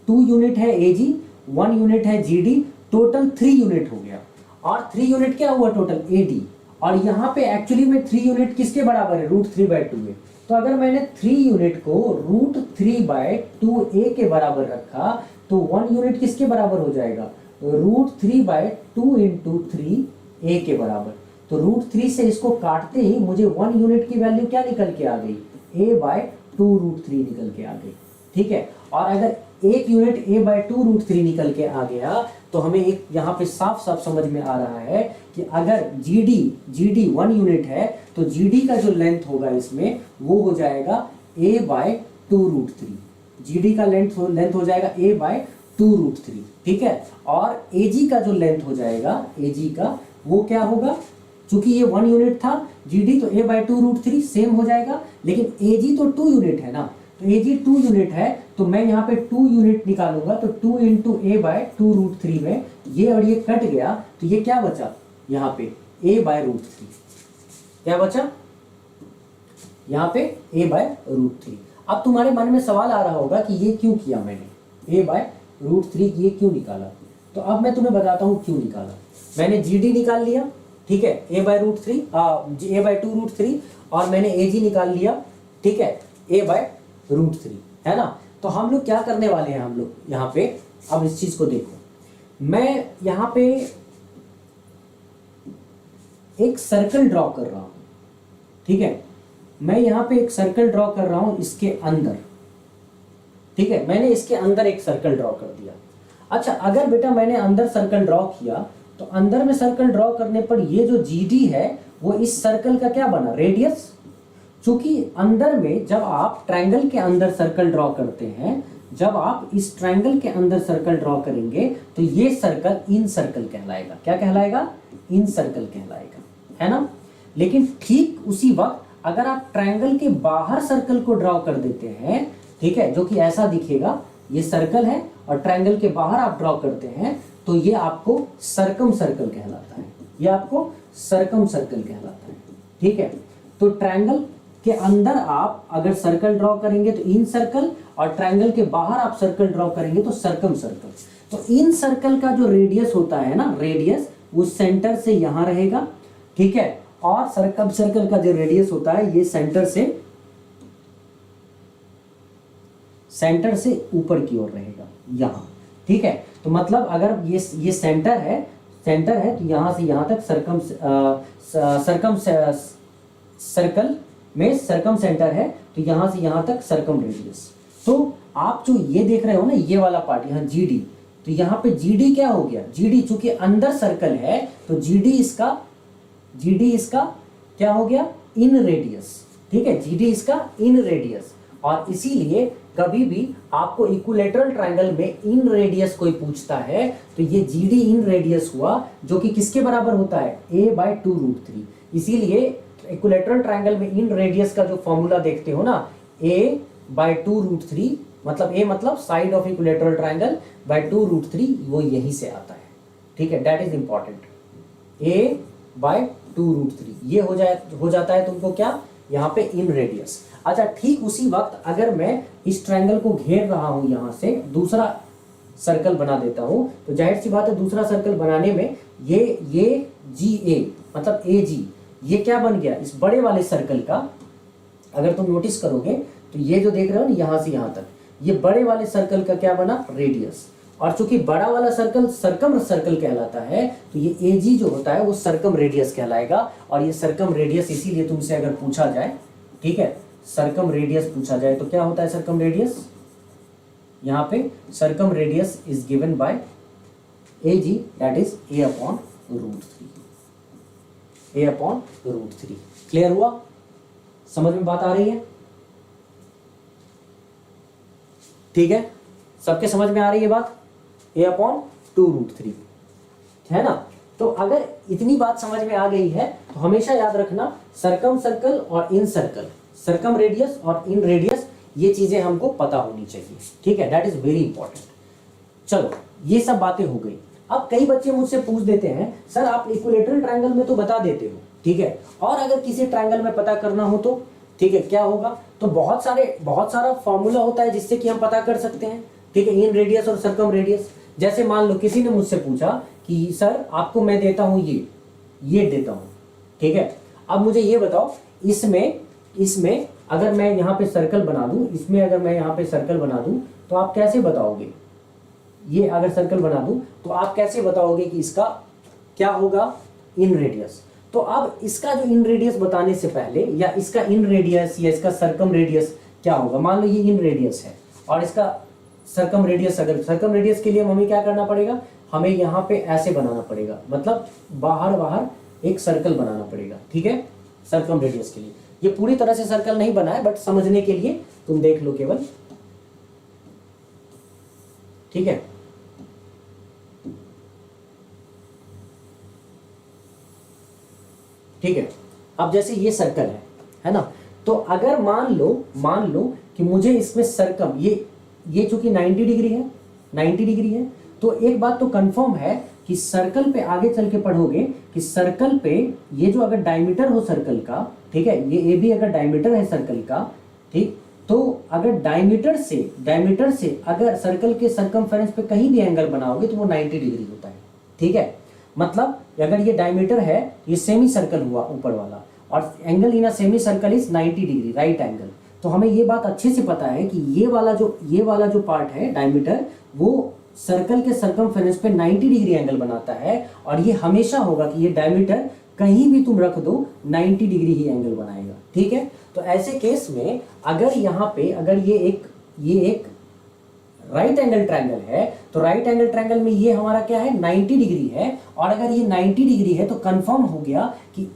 2 यूनिट है एजी, 1 यूनिट है जीडी, टोटल 3 यूनिट हो गया। और 3 यूनिट क्या हुआ टोटल, एडी। और यहाँ पे एक्चुअली में 3 यूनिट किसके बराबर है, √3/2a। तो अगर मैंने 3 यूनिट को √3/2a के बराबर रखा, तो 1 यूनिट किसके बराबर हो जाएगा, √3/2 इंटू 3a के बराबर। तो √3 से इसको काटते ही मुझे 1 यूनिट की वैल्यू क्या निकल के आ गई, a/2√3 निकल के आ गई, ठीक है। और अगर 1 यूनिट a/2√3 निकल के आ गया, तो हमें एक यहाँ पे साफ साफ समझ में आ रहा है कि अगर GD 1 यूनिट है, तो GD का जो लेंथ होगा इसमें वो हो जाएगा a/2√3, GD का लेंथ हो जाएगा a/2√3, ठीक है। और AG का जो लेंथ हो जाएगा, AG का वो क्या होगा, चूंकि ये 1 यूनिट था, GD तो a/2√3 सेम हो जाएगा, लेकिन AG तो 2 यूनिट है ना, तो AG 2 यूनिट है, तो मैं यहाँ पे 2 यूनिट निकालूंगा, तो 2 इंटू a/2√3 में ये और ये कट गया, तो ये क्या बचा यहाँ पे a/√3, क्या बचा यहाँ पे a/√3। अब तुम्हारे मन में सवाल आ रहा होगा कि ये क्यों किया मैंने, a/√3 ये क्यों निकाला। तो अब मैं तुम्हें बताता हूँ क्यों निकाला। मैंने GD निकाल लिया, ठीक है, a/√3 और मैंने AG निकाल लिया, ठीक है, a/√3 है ना। तो हम लोग क्या करने वाले हैं, हम लोग यहाँ पे अब इस चीज को देखो, मैं यहाँ पे एक सर्कल ड्रॉ कर रहा हूं, ठीक है, मैं यहाँ पे एक सर्कल ड्रॉ कर रहा हूं इसके अंदर, ठीक है, मैंने इसके अंदर एक सर्कल ड्रॉ कर दिया। अच्छा, अगर बेटा मैंने अंदर सर्कल ड्रॉ किया तो अंदर में सर्कल ड्रॉ करने पर ये जो GD है वो इस सर्कल का क्या बना, रेडियस। चूंकि अंदर में जब आप ट्रायंगल के अंदर सर्कल ड्रॉ करते हैं, जब आप इस ट्रायंगल के अंदर सर्कल ड्रॉ करेंगे तो ये सर्कल इन सर्कल कहलाएगा। क्या कहलाएगा, इन सर्कल कहलाएगा, है ना। लेकिन ठीक उसी वक्त अगर आप ट्रायंगल के बाहर सर्कल को ड्रॉ कर देते हैं, ठीक है, जो कि ऐसा दिखेगा, ये सर्कल है और ट्रायंगल के बाहर आप ड्रॉ करते हैं तो ये आपको सर्कम सर्कल कहलाता है, ये आपको सर्कम सर्कल कहलाता है, ठीक है। तो ट्रायंगल के अंदर आप अगर सर्कल ड्रॉ करेंगे तो इन सर्कल, और ट्रायंगल के बाहर आप सर्कल ड्रॉ करेंगे तो सर्कम सर्कल। तो इन सर्कल का जो रेडियस होता है ना, रेडियस वो सेंटर से यहां रहेगा, ठीक है, और सर्कम सर्कल का जो रेडियस होता है ये सेंटर से ऊपर की ओर रहेगा यहां, ठीक है। तो मतलब अगर ये सेंटर है तो यहां से यहां तक सर्कल में सर्कम सेंटर है, तो यहां से यहां तक सर्कम रेडियस। तो आप जो ये देख रहे हो ना, ये वाला पार्ट यहाँ GD, तो यहाँ पे GD क्या हो गया, GD चूंकि अंदर सर्कल है तो GD इसका क्या हो गया, इन रेडियस, ठीक है, GD इसका इन रेडियस। और इसीलिए कभी भी आपको इक्विलैटरल ट्रायंगल में इन रेडियस कोई पूछता है तो ये GD इन रेडियस हुआ, जो कि किसके बराबर होता है, a/2√3। इसीलिए इक्विलैटरल ट्रायंगल में इन रेडियस का जो फॉर्मूला देखते हो ना, a/2√3, मतलब a मतलब साइड ऑफ इक्विलैटरल ट्रायंगल, /2√3, वो यहीं से आता है, ठीक है, दैट इज इंपॉर्टेंट। a/2√3 ये हो जाता है तुमको क्या, यहाँ पे इन रेडियस। अच्छा, ठीक उसी वक्त अगर मैं इस ट्रायंगल को घेर रहा हूं, यहां से दूसरा सर्कल बना देता हूं, तो जाहिर सी बात है दूसरा सर्कल बनाने में ये GA मतलब AG ये क्या बन गया, इस बड़े वाले सर्कल का, अगर तुम नोटिस करोगे तो ये जो देख रहे हो ना यहां से यहां तक, ये बड़े वाले सर्कल का क्या बना, रेडियस। और चूंकि बड़ा वाला सर्कल सर्कम सर्कल कहलाता है तो ये AG जो होता है वो सर्कम रेडियस कहलाएगा। और ये सर्कम रेडियस इसीलिए तुमसे अगर पूछा जाए, ठीक है, सर्कम रेडियस पूछा जाए तो क्या होता है सर्कम रेडियस, यहाँ पे circum radius is given by AG, that is a/√3। Clear हुआ, समझ में बात आ रही है, ठीक है, सबके समझ में आ रही है बात, a/2√3, है ना। तो अगर इतनी बात समझ में आ गई है तो हमेशा याद रखना सर्कम सर्कल और इन सर्कल, सर्कम रेडियस और इन रेडियस, ये चीजें हमको पता होनी चाहिए, ठीक है, दैट इज वेरी इंपॉर्टेंट। चलो, ये सब बातें हो गई। अब कई बच्चे मुझसे पूछ देते हैं, सर आप इक्विलैटरल ट्रायंगल में तो बता देते हो, ठीक है, और अगर किसी ट्रायंगल में पता करना हो तो, ठीक है, क्या होगा, तो बहुत सारा फॉर्मूला होता है जिससे कि हम पता कर सकते हैं, ठीक है, इन रेडियस और सर्कम रेडियस। जैसे मान लो किसी ने मुझसे पूछा कि सर आपको मैं देता हूं ये देता हूं, ठीक है, अब मुझे ये बताओ, इसमें अगर मैं यहाँ पे सर्कल बना दूं, इसमें अगर मैं यहाँ पे सर्कल बना दूं तो आप कैसे बताओगे, ये अगर सर्कल बना दूं तो आप कैसे बताओगे कि इसका क्या होगा, इन रेडियस। तो अब इसका जो इन रेडियस बताने से पहले, या इसका इन रेडियस या इसका सर्कम रेडियस क्या होगा, मान लो ये इन रेडियस है और इसका सर्कम रेडियस, अगर सर्कम रेडियस के लिए हमें क्या करना पड़ेगा, हमें यहाँ पे ऐसे बनाना पड़ेगा, मतलब बाहर एक सर्कल बनाना पड़ेगा, ठीक है, सर्कम रेडियस के लिए। ये पूरी तरह से सर्कल नहीं बना है, बट समझने के लिए तुम देख लो केवल, ठीक है। ठीक है, अब जैसे ये सर्कल है ना, तो अगर मान लो कि मुझे इसमें सर्कम, ये चूंकि 90 डिग्री है, तो एक बात तो कंफर्म है कि सर्कल पे आगे चल के पढ़ोगे कि सर्कल पे ये जो अगर डायमीटर हो सर्कल का, ठीक है, ये AB अगर डायमीटर है सर्कल का, ठीक, तो अगर डायमीटर से अगर सर्कल के सर्कमफेरेंस पे कहीं भी एंगल बनाओगे तो वो 90 डिग्री होता है, ठीक है। मतलब अगर ये डायमीटर है, ये सेमी सर्कल हुआ ऊपर वाला, और angle in a semi circle is 90 degree, right angle. तो हमें ये बात अच्छे से पता है कि ये वाला जो पार्ट है डायमीटर, वो सर्कल के सरकमफेरेंस पे 90 डिग्री एंगल बनाता है, और ये हमेशा होगा कि ये डायमीटर कहीं भी तुम रख दो 90 डिग्री ही एंगल बनाएगा, ठीक है। तो ऐसे केस में अगर यहाँ पे अगर ये एक राइट एंगल ट्रायंगल है, तो राइट एंगल ट्रायंगल में ये हमारा क्या है, 90 डिग्री है, और अगर ये 90 डिग्री है तो कंफर्म हो गया कि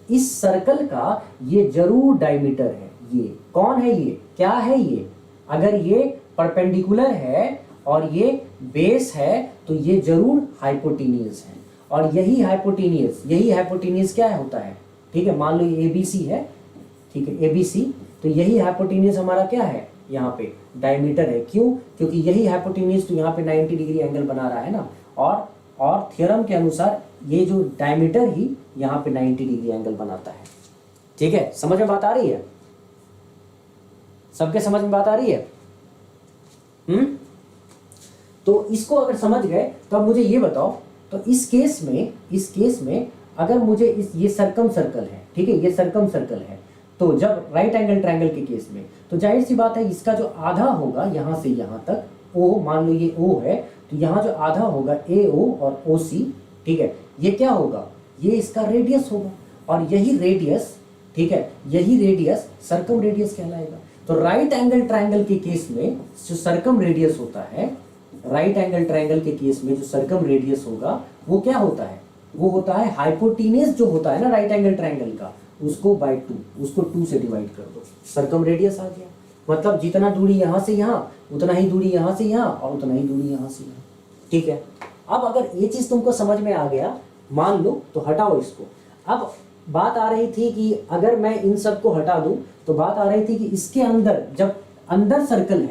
इस सर्कल का ये जरूर डायमीटर है। ये कौन है, ये क्या है, ये अगर ये परपेंडिकुलर है और ये बेस है तो ये जरूर हाइपोटेन्यूज है, और यही हाइपोटेन्यूज क्या होता है, ठीक है। मान लो ये ABC है, ठीक है, ABC, तो यही हाइपोटेन्यूज हमारा क्या है, यहाँ पे डायमीटर है। क्यों? क्योंकि यही हाइपोटेन्यूज तो यहाँ पे 90 डिग्री एंगल बना रहा है ना, और थ्योरम के अनुसार ये जो डायमीटर ही यहाँ पे 90 डिग्री एंगल बनाता है, ठीक है। समझ में बात आ रही है? सबके समझ में बात आ रही है? तो इसको अगर समझ गए तो अब मुझे ये बताओ, तो इस केस में अगर मुझे ये सर्कम सर्कल है, ठीक है, ये सर्कम सर्कल है, तो जब राइट एंगल ट्रायंगल के केस में तो जाहिर सी बात है इसका जो आधा होगा यहाँ से यहाँ तक O, मान लो ये O है, तो यहाँ जो आधा होगा AO और OC, ठीक है, ये क्या होगा, ये इसका रेडियस होगा, और यही रेडियस, ठीक है, यही रेडियस सर्कम रेडियस कहलाएगा। तो राइट एंगल ट्रायंगल के केस में जो सर्कम रेडियस होता है, राइट एंगल ट्रायंगल के केस में जो सर्कम रेडियस होगा वो क्या होता है, वो होता है हाइपोटेन्यूज जो होता है ना राइट एंगल ट्रायंगल का, उसको बाय 2, उसको 2 से डिवाइड कर दो, सर्कम रेडियस आ गया। मतलब जितना दूरी यहाँ से यहाँ, उतना ही दूरी यहाँ से यहाँ, और उतना ही दूरी यहाँ से यहाँ, ठीक है। अब अगर ये चीज तुमको समझ में आ गया, मान लो, तो हटाओ इसको। अब बात आ रही थी कि अगर मैं इन सब को हटा दूं, तो बात आ रही थी कि इसके अंदर जब अंदर सर्कल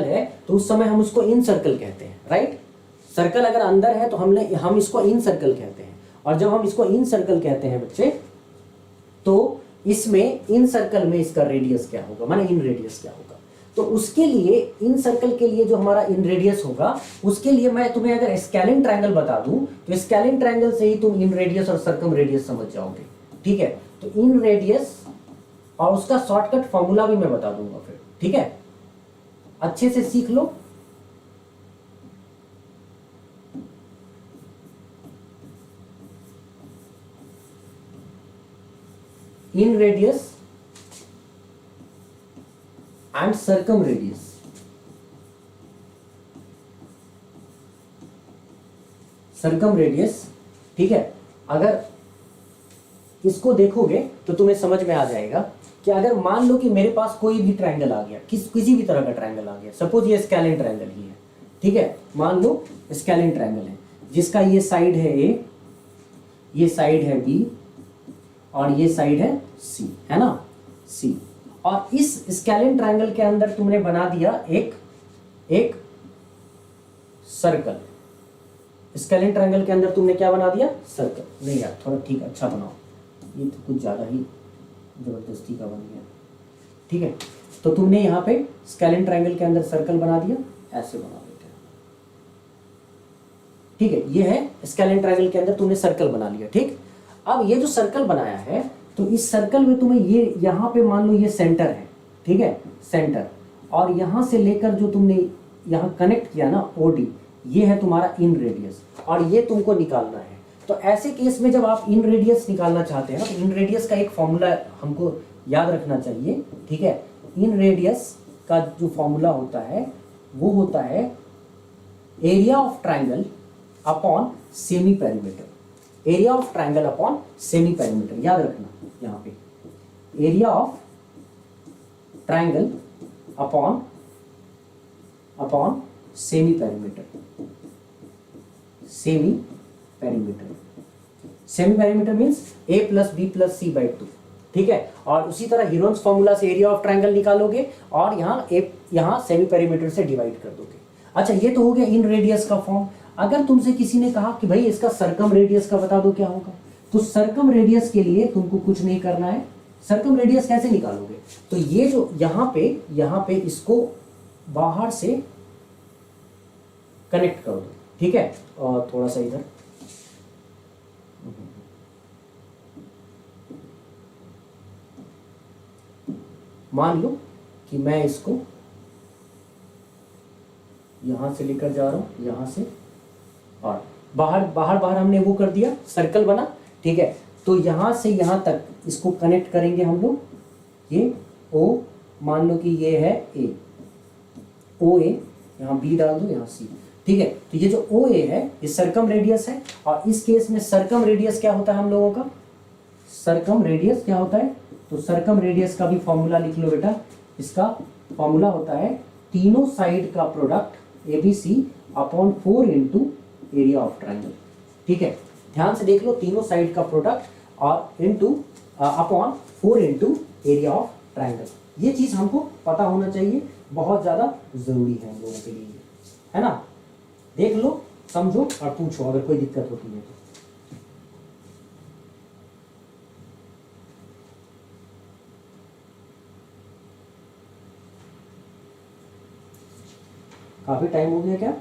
है तो उस समय हम उसको इन सर्कल कहते हैं, राइट। सर्कल अगर अंदर है तो हम इसको इन सर्कल कहते हैं, और जब हम इसको इन सर्कल कहते हैं बच्चे, तो इसमें इन सर्कल में इसका रेडियस क्या होगा, माने इन रेडियस क्या होगा। तो उसके लिए इन सर्कल के लिए जो हमारा इन रेडियस होगा, उसके लिए मैं तुम्हें अगर स्केलिंग ट्रायंगल बता दूं, तो स्केलिंग ट्रायंगल से ही तुम इन रेडियस और सर्कम रेडियस समझ जाओगे, ठीक है। तो इन रेडियस और उसका शॉर्टकट फॉर्मूला भी मैं बता दूंगा फिर, ठीक है, अच्छे से सीख लो। Inradius and circumradius, ठीक है। अगर इसको देखोगे तो तुम्हें समझ में आ जाएगा कि अगर मान लो कि मेरे पास कोई भी ट्रायंगल आ गया, किसी भी तरह का ट्रायंगल आ गया, सपोज ये स्केलिन ट्रायंगल ही है, ठीक है, मान लो स्केलिन ट्रायंगल है, जिसका ये साइड है A, ये साइड है B, और ये साइड है C, है ना, C। और इस स्केलिन ट्रायंगल के अंदर तुमने बना दिया एक सर्कल। स्केलिन ट्रायंगल के अंदर तुमने क्या बना दिया, सर्कल। नहीं यार, थोड़ा ठीक अच्छा बनाओ, ये तो कुछ ज्यादा ही जबरदस्ती का बन गया, ठीक है। तो तुमने यहाँ पे स्केलिन ट्रायंगल के अंदर सर्कल बना दिया, ऐसे बना देते हैं, ठीक है। ये है स्केलिन ट्रायंगल के अंदर तुमने सर्कल बना लिया, ठीक। अब ये जो सर्कल बनाया है, तो इस सर्कल में तुम्हें ये यहाँ पे मान लो ये सेंटर है, ठीक है, सेंटर, और यहाँ से लेकर जो तुमने यहाँ कनेक्ट किया ना OD, ये है तुम्हारा इन रेडियस, और ये तुमको निकालना है। तो ऐसे केस में जब आप इन रेडियस निकालना चाहते हैं ना, तो इन रेडियस का एक फॉर्मूला हमको याद रखना चाहिए, ठीक है। इन रेडियस का जो फॉर्मूला होता है वो होता है area of triangle upon semi perimeter. Area of triangle upon semi perimeter, याद रखना यहाँ पे, area of triangle upon semi perimeter. Semi perimeter means A + B + C/2, ठीक है। और उसी तरह हीरोन्स फॉर्मूला से एरिया ऑफ ट्रायंगल निकालोगे, और यहाँ सेमी पेरीमीटर से डिवाइड कर दोगे। अच्छा, ये तो हो गया इन रेडियस का फॉर्म। अगर तुमसे किसी ने कहा कि भाई इसका सर्कम रेडियस का बता दो क्या होगा, तो सर्कम रेडियस के लिए तुमको कुछ नहीं करना है। सर्कम रेडियस कैसे निकालोगे, तो ये जो यहाँ पे इसको बाहर से कनेक्ट कर दो, ठीक है। और थोड़ा सा इधर मान लो कि मैं इसको यहां से लेकर जा रहा हूं, यहां से, और बाहर बाहर बाहर हमने वो कर दिया, सर्कल बना, ठीक है। तो यहां से यहां तक इसको कनेक्ट करेंगे हम लोग, ये ओ, मान लो कि ये है ए, ओ ए, यहाँ बी डाल दो, यहाँ सी, ठीक है। तो ये जो ओ ए है ये सर्कम रेडियस है, और इस केस में सर्कम रेडियस क्या होता है हम लोगों का, सर्कम रेडियस क्या होता है, तो सर्कम रेडियस का भी फॉर्मूला लिख लो बेटा। इसका फॉर्मूला होता है तीनों साइड का product A B C upon 4 into area of triangle, ठीक है। ध्यान से देख लो, तीनों साइड का प्रोडक्ट और into upon 4 into area of triangle, ये चीज हमको पता होना चाहिए, बहुत ज्यादा जरूरी है हम लोगों के लिए, है ना। देख लो, समझो और पूछो अगर कोई दिक्कत होती है तो। काफी टाइम हो गया क्या?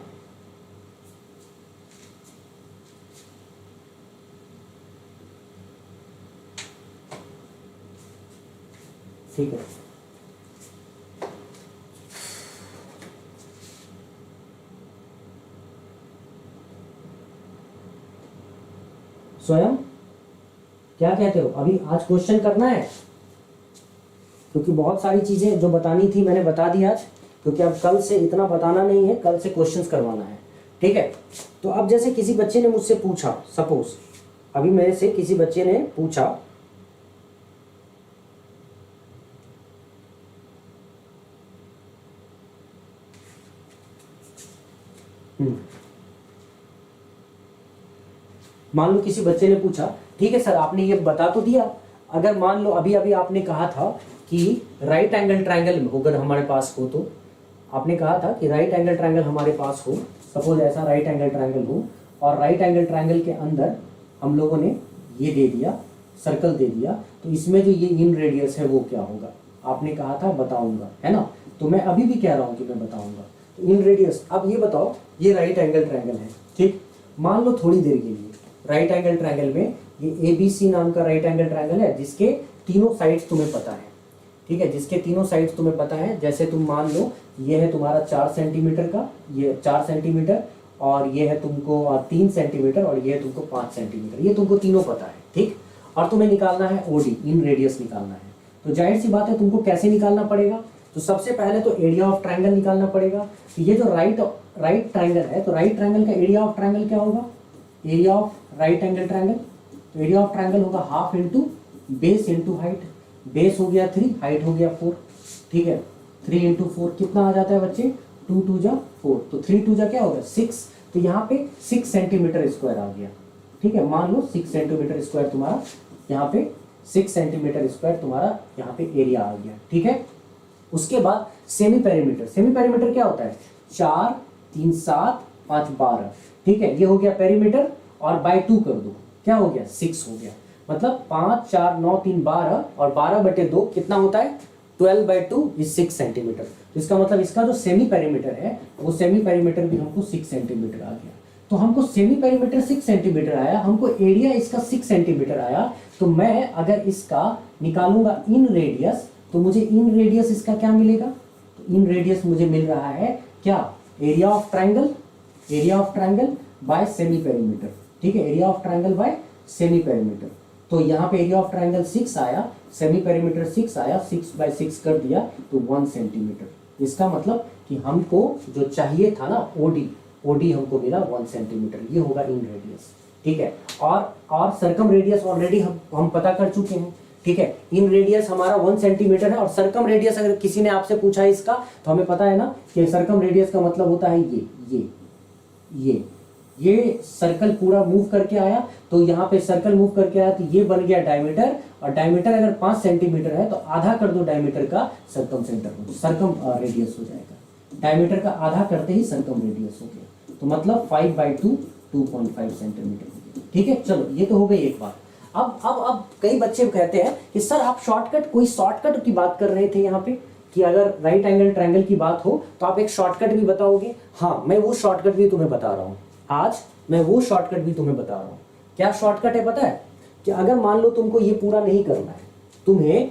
ठीक है, स्वयं क्या कहते हो, अभी आज क्वेश्चन करना है? क्योंकि बहुत सारी चीजें जो बतानी थी मैंने बता दी आज, क्योंकि अब कल से इतना बताना नहीं है, कल से क्वेश्चंस करवाना है, ठीक है। तो अब जैसे किसी बच्चे ने मुझसे पूछा, सपोज अभी मेरे से किसी बच्चे ने पूछा मान लो किसी बच्चे ने पूछा, ठीक है सर आपने ये बता तो दिया, अगर मान लो अभी अभी आपने कहा था कि राइट एंगल ट्रायंगल अगर हमारे पास हो, तो आपने कहा था कि राइट एंगल ट्रायंगल हमारे पास हो, सपोज ऐसा राइट एंगल ट्रायंगल हो, और राइट एंगल ट्रायंगल के अंदर हम लोगों ने ये दे दिया, सर्कल दे दिया, तो इसमें जो ये इन रेडियस है वो क्या होगा, आपने कहा था बताऊंगा, है ना। तो मैं अभी भी कह रहा हूं कि मैं बताऊंगा, तो इन रेडियस। अब ये बताओ, ये राइट एंगल ट्रायंगल है, ठीक, मान लो थोड़ी देर के लिए राइट एंगल ट्रायंगल में ये ABC नाम का राइट एंगल ट्रायंगल है, जिसके तीनों साइड्स तुम्हें पता है, ठीक है, जिसके तीनों साइड्स तुम्हें पता है। जैसे तुम मान लो ये है तुम्हारा 4 सेंटीमीटर का, ये 4 सेंटीमीटर, और ये है तुमको 3 सेंटीमीटर, और ये है तुमको 5 सेंटीमीटर, ये तुमको तीनों पता है, ठीक। और तुम्हें निकालना है OD, इन रेडियस निकालना है। तो जाहिर सी बात है तुमको कैसे निकालना पड़ेगा, तो सबसे पहले तो एरिया ऑफ ट्रायंगल निकालना पड़ेगा। तो ये जो राइट ट्रायंगल है, तो राइट ट्रायंगल का एरिया ऑफ ट्रायंगल क्या होगा, area of right angle triangle, तो एरिया ऑफ ट्रायंगल होगा half into base into height, base हो गया 3, हाइट हो गया 4, ठीक है। 3 इंटू 4 कितना आ जाता है बच्चे, 2 2 जा 4, तो 3 2 जा क्या होगा 6, तो यहाँ पे 6 सेंटीमीटर स्क्वायर आ गया, ठीक है। मान लो 6 सेंटीमीटर स्क्वायर तुम्हारा यहाँ पे, 6 सेंटीमीटर स्क्वायर तुम्हारा यहाँ पे एरिया आ गया, ठीक है। उसके बाद सेमी पेरीमीटर, सेमी पेरीमीटर क्या होता है, 4 3 7 5 12, ठीक है, ये हो गया पेरीमीटर, और बाय 2 कर दो, क्या हो गया 6 हो गया, मतलब 5 4 9 3 12, और 12/2 कितना होता है, 12/2 इज 6 सेंटीमीटर। तो इसका मतलब इसका जो सेमी पेरीमीटर है, वो सेमी पेरीमीटर भी हमको 6 सेंटीमीटर आ गया। तो हमको सेमी पेरीमीटर 6 सेंटीमीटर आया, हमको एरिया इसका 6 सेंटीमीटर आया। तो मैं अगर इसका निकालूंगा इन रेडियस, तो मुझे इन रेडियस इसका क्या मिलेगा, तो इन रेडियस मुझे मिल रहा है क्या, area of triangle, area of triangle bye semi perimeter, ठीक है, area of triangle bye semi perimeter. तो यहाँ पे एरिया ऑफ ट्रायंगल 6 आया, सेमी पेरीमीटर 6 आया, 6/6 कर दिया तो 1 सेंटीमीटर। इसका मतलब कि हमको जो चाहिए था ना OD हमको मिला 1 सेंटीमीटर, ये होगा इन रेडियस, ठीक है। और सर्कम रेडियस ऑलरेडी हम पता कर चुके हैं, ठीक है। इन रेडियस हमारा 1 सेंटीमीटर है, और सर्कम रेडियस अगर किसी ने आपसे पूछा है इसका, तो हमें पता है ना कि सर्कम रेडियस का मतलब होता है ये सर्कल पूरा मूव करके आया, तो यहाँ पे सर्कल मूव करके आया, तो ये बन गया डायमीटर, और डायमीटर अगर 5 सेंटीमीटर है तो आधा कर दो डायमीटर का सर्कम रेडियस हो जाएगा, डायमीटर का आधा करते ही सर्कम रेडियस हो गया, तो मतलब 5/2 2.5 सेंटीमीटर हो गया, ठीक है। चलो ये तो हो गई एक बात। अब कई बच्चे कहते हैं कि सर आप कोई शॉर्टकट की बात कर रहे थे यहाँ पे, कि अगर राइट एंगल ट्रायंगल की बात हो तो आप एक शॉर्टकट भी बताओगे। हाँ, मैं वो शॉर्टकट भी तुम्हें बता रहा हूँ आज, मैं वो शॉर्टकट भी तुम्हें बता रहा हूँ। क्या शॉर्टकट है पता है, कि अगर मान लो तुमको ये पूरा नहीं करना है, तुम्हें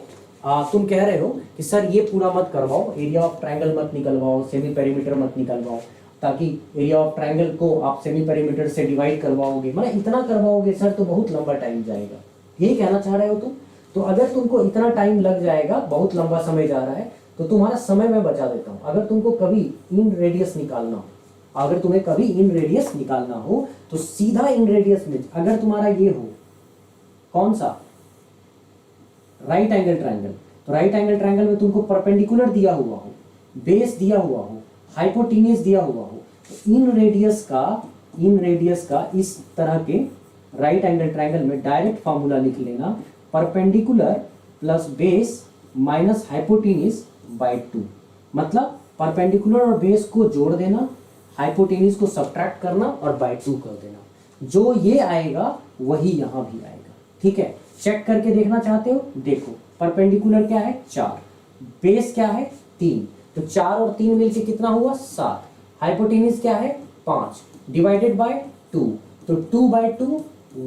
तुम कह रहे हो कि सर ये पूरा मत करवाओ, एरिया ऑफ ट्रायंगल मत निकलवाओ, सेमी पेरीमीटर मत निकलवाओ, ताकि एरिया ऑफ ट्रायंगल को आप सेमी पेरीमीटर से डिवाइड करवाओगे, मतलब इतना करवाओगे सर तो बहुत लंबा टाइम जाएगा, यही कहना चाह रहे हो तुम। तो अगर तुमको इतना टाइम लग जाएगा, बहुत लंबा समय जा रहा है, तो तुम्हारा समय मैं बचा देता हूँ। अगर तुमको कभी इन रेडियस निकालना हो, अगर तुम्हें कभी इन रेडियस निकालना हो तो सीधा इन रेडियस में अगर तुम्हारा ये हो कौन सा, राइट एंगल ट्रायंगल, तो राइट एंगल ट्रायंगल में तुमको परपेंडिकुलर दिया हुआ हो, बेस दिया हुआ हो, हाइपोटेन्यूज दिया हुआ हो, तो इन रेडियस का इस तरह के राइट एंगल ट्रायंगल में डायरेक्ट फार्मूला लिख लेना, perpendicular plus base minus hypotenuse by 2, मतलब परपेंडिकुलर और बेस को जोड़ देना, हाइपोटेन्यूज को सब्ट्रैक्ट करना और बाय 2 कर देना, जो ये आएगा वही यहां भी आएगा। ठीक है, चेक करके देखना चाहते हो, देखो परपेंडिकुलर क्या है 4, बेस क्या है 3, तो 4 और 3 मिलके कितना हुआ 7, हाइपोटेन्यूज क्या है 5 डिवाइडेड बाय 2, तो 2/2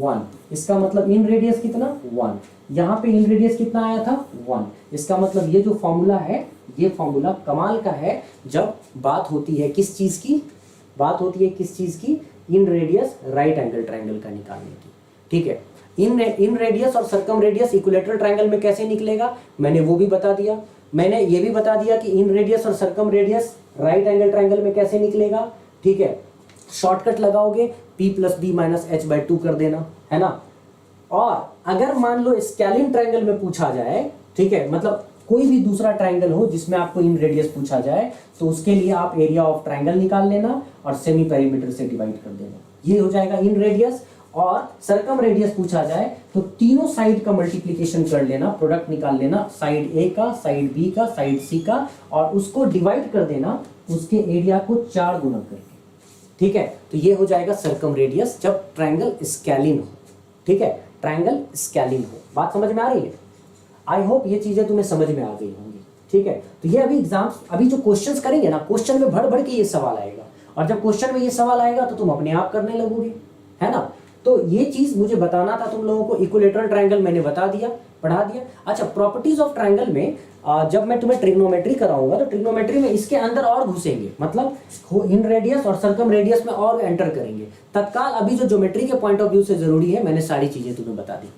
1, इसका मतलब इन रेडियस कितना 1, यहाँ पे इन रेडियस कितना आया था 1, इसका मतलब ये जो फॉर्मूला है ये फॉर्मूला कमाल का है। जब बात होती है किस चीज की, बात होती है किस चीज की, इन रेडियस राइट एंगल ट्रायंगल का निकालने की। ठीक है, इन रेडियस और सर्कम रेडियस इक्विलेटरल ट्रायंगल में कैसे निकलेगा मैंने वो भी बता दिया। मैंने ये भी बता दिया कि इन रेडियस और circum radius right angle triangle में कैसे निकलेगा। ठीक है, शॉर्टकट लगाओगे p + b - h/2 कर देना, है ना। और अगर मान लो स्केलिन ट्रायंगल में पूछा जाए, ठीक है, मतलब कोई भी दूसरा ट्रायंगल हो जिसमें आपको इन रेडियस पूछा जाए, तो उसके लिए आप एरिया ऑफ ट्रायंगल निकाल लेना और सेमी पेरीमीटर से डिवाइड कर देना, ये हो जाएगा इन रेडियस। और सर्कम रेडियस पूछा जाए तो तीनों साइड का मल्टीप्लिकेशन कर लेना, प्रोडक्ट निकाल लेना, साइड ए का, साइड बी का, साइड सी का, और उसको डिवाइड कर देना उसके एरिया को 4 गुना करके। ठीक है, तो ये हो जाएगा सर्कम रेडियस जब ट्रायंगल स्केलिन हो। ठीक है, ट्रायंगल स्केलिन हो, बात समझ में आ रही है। आई होप ये चीजें तुम्हें समझ में आ गई होंगी। ठीक है, तो ये अभी एग्जाम्स, अभी जो क्वेश्चंस करेंगे ना, क्वेश्चन में भर भर के ये सवाल आएगा, और जब क्वेश्चन में ये सवाल आएगा तो तुम अपने आप करने लगोगे, है ना। तो ये चीज मुझे बताना था तुम लोगों को। इक्विलेटरल ट्रायंगल मैंने बता दिया, पढ़ा दिया। अच्छा, प्रॉपर्टीज ऑफ ट्रायंगल में जब मैं तुम्हें ट्रिग्नोमेट्री कराऊंगा तो ट्रिग्नोमेट्री में इसके अंदर और घुसेंगे, मतलब इन रेडियस और सर्कम रेडियस में और एंटर करेंगे। तत्काल अभी जो ज्योमेट्री के पॉइंट ऑफ व्यू से जरूरी है, मैंने सारी चीजें तुम्हें बता दी।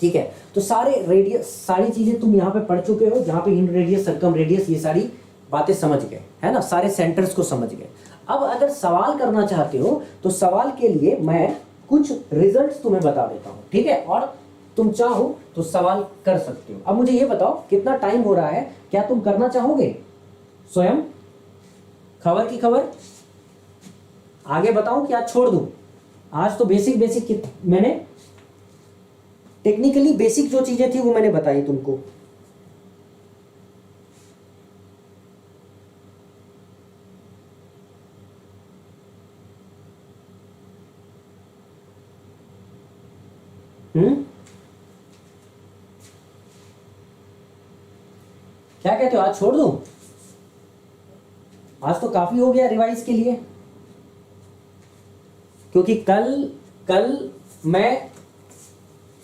ठीक है, तो सारी चीजें तुम यहाँ पे पढ़ चुके हो, जहाँ पे इन रेडियस, सर्कम रेडियस, ये सारी बातें समझ गए, है ना, सारे सेंटर्स को समझ गए। अब अगर सवाल करना चाहते हो तो सवाल के लिए मैं कुछ रिजल्ट्स तुम्हें बता देता हूँ। ठीक है, और तुम चाहो तो सवाल कर सकते हो। अब मुझे ये बताओ कितना टाइम हो रहा है, क्या तुम करना चाहोगे स्वयं? खबर की खबर, आगे बताऊं कि आज छोड़ दूं? आज तो बेसिक मैंने टेक्निकली बेसिक जो चीजें थी वो मैंने बताई तुमको। क्या कहते हो, आज छोड़ दूं? आज तो काफी हो गया रिवाइज के लिए, क्योंकि कल मैं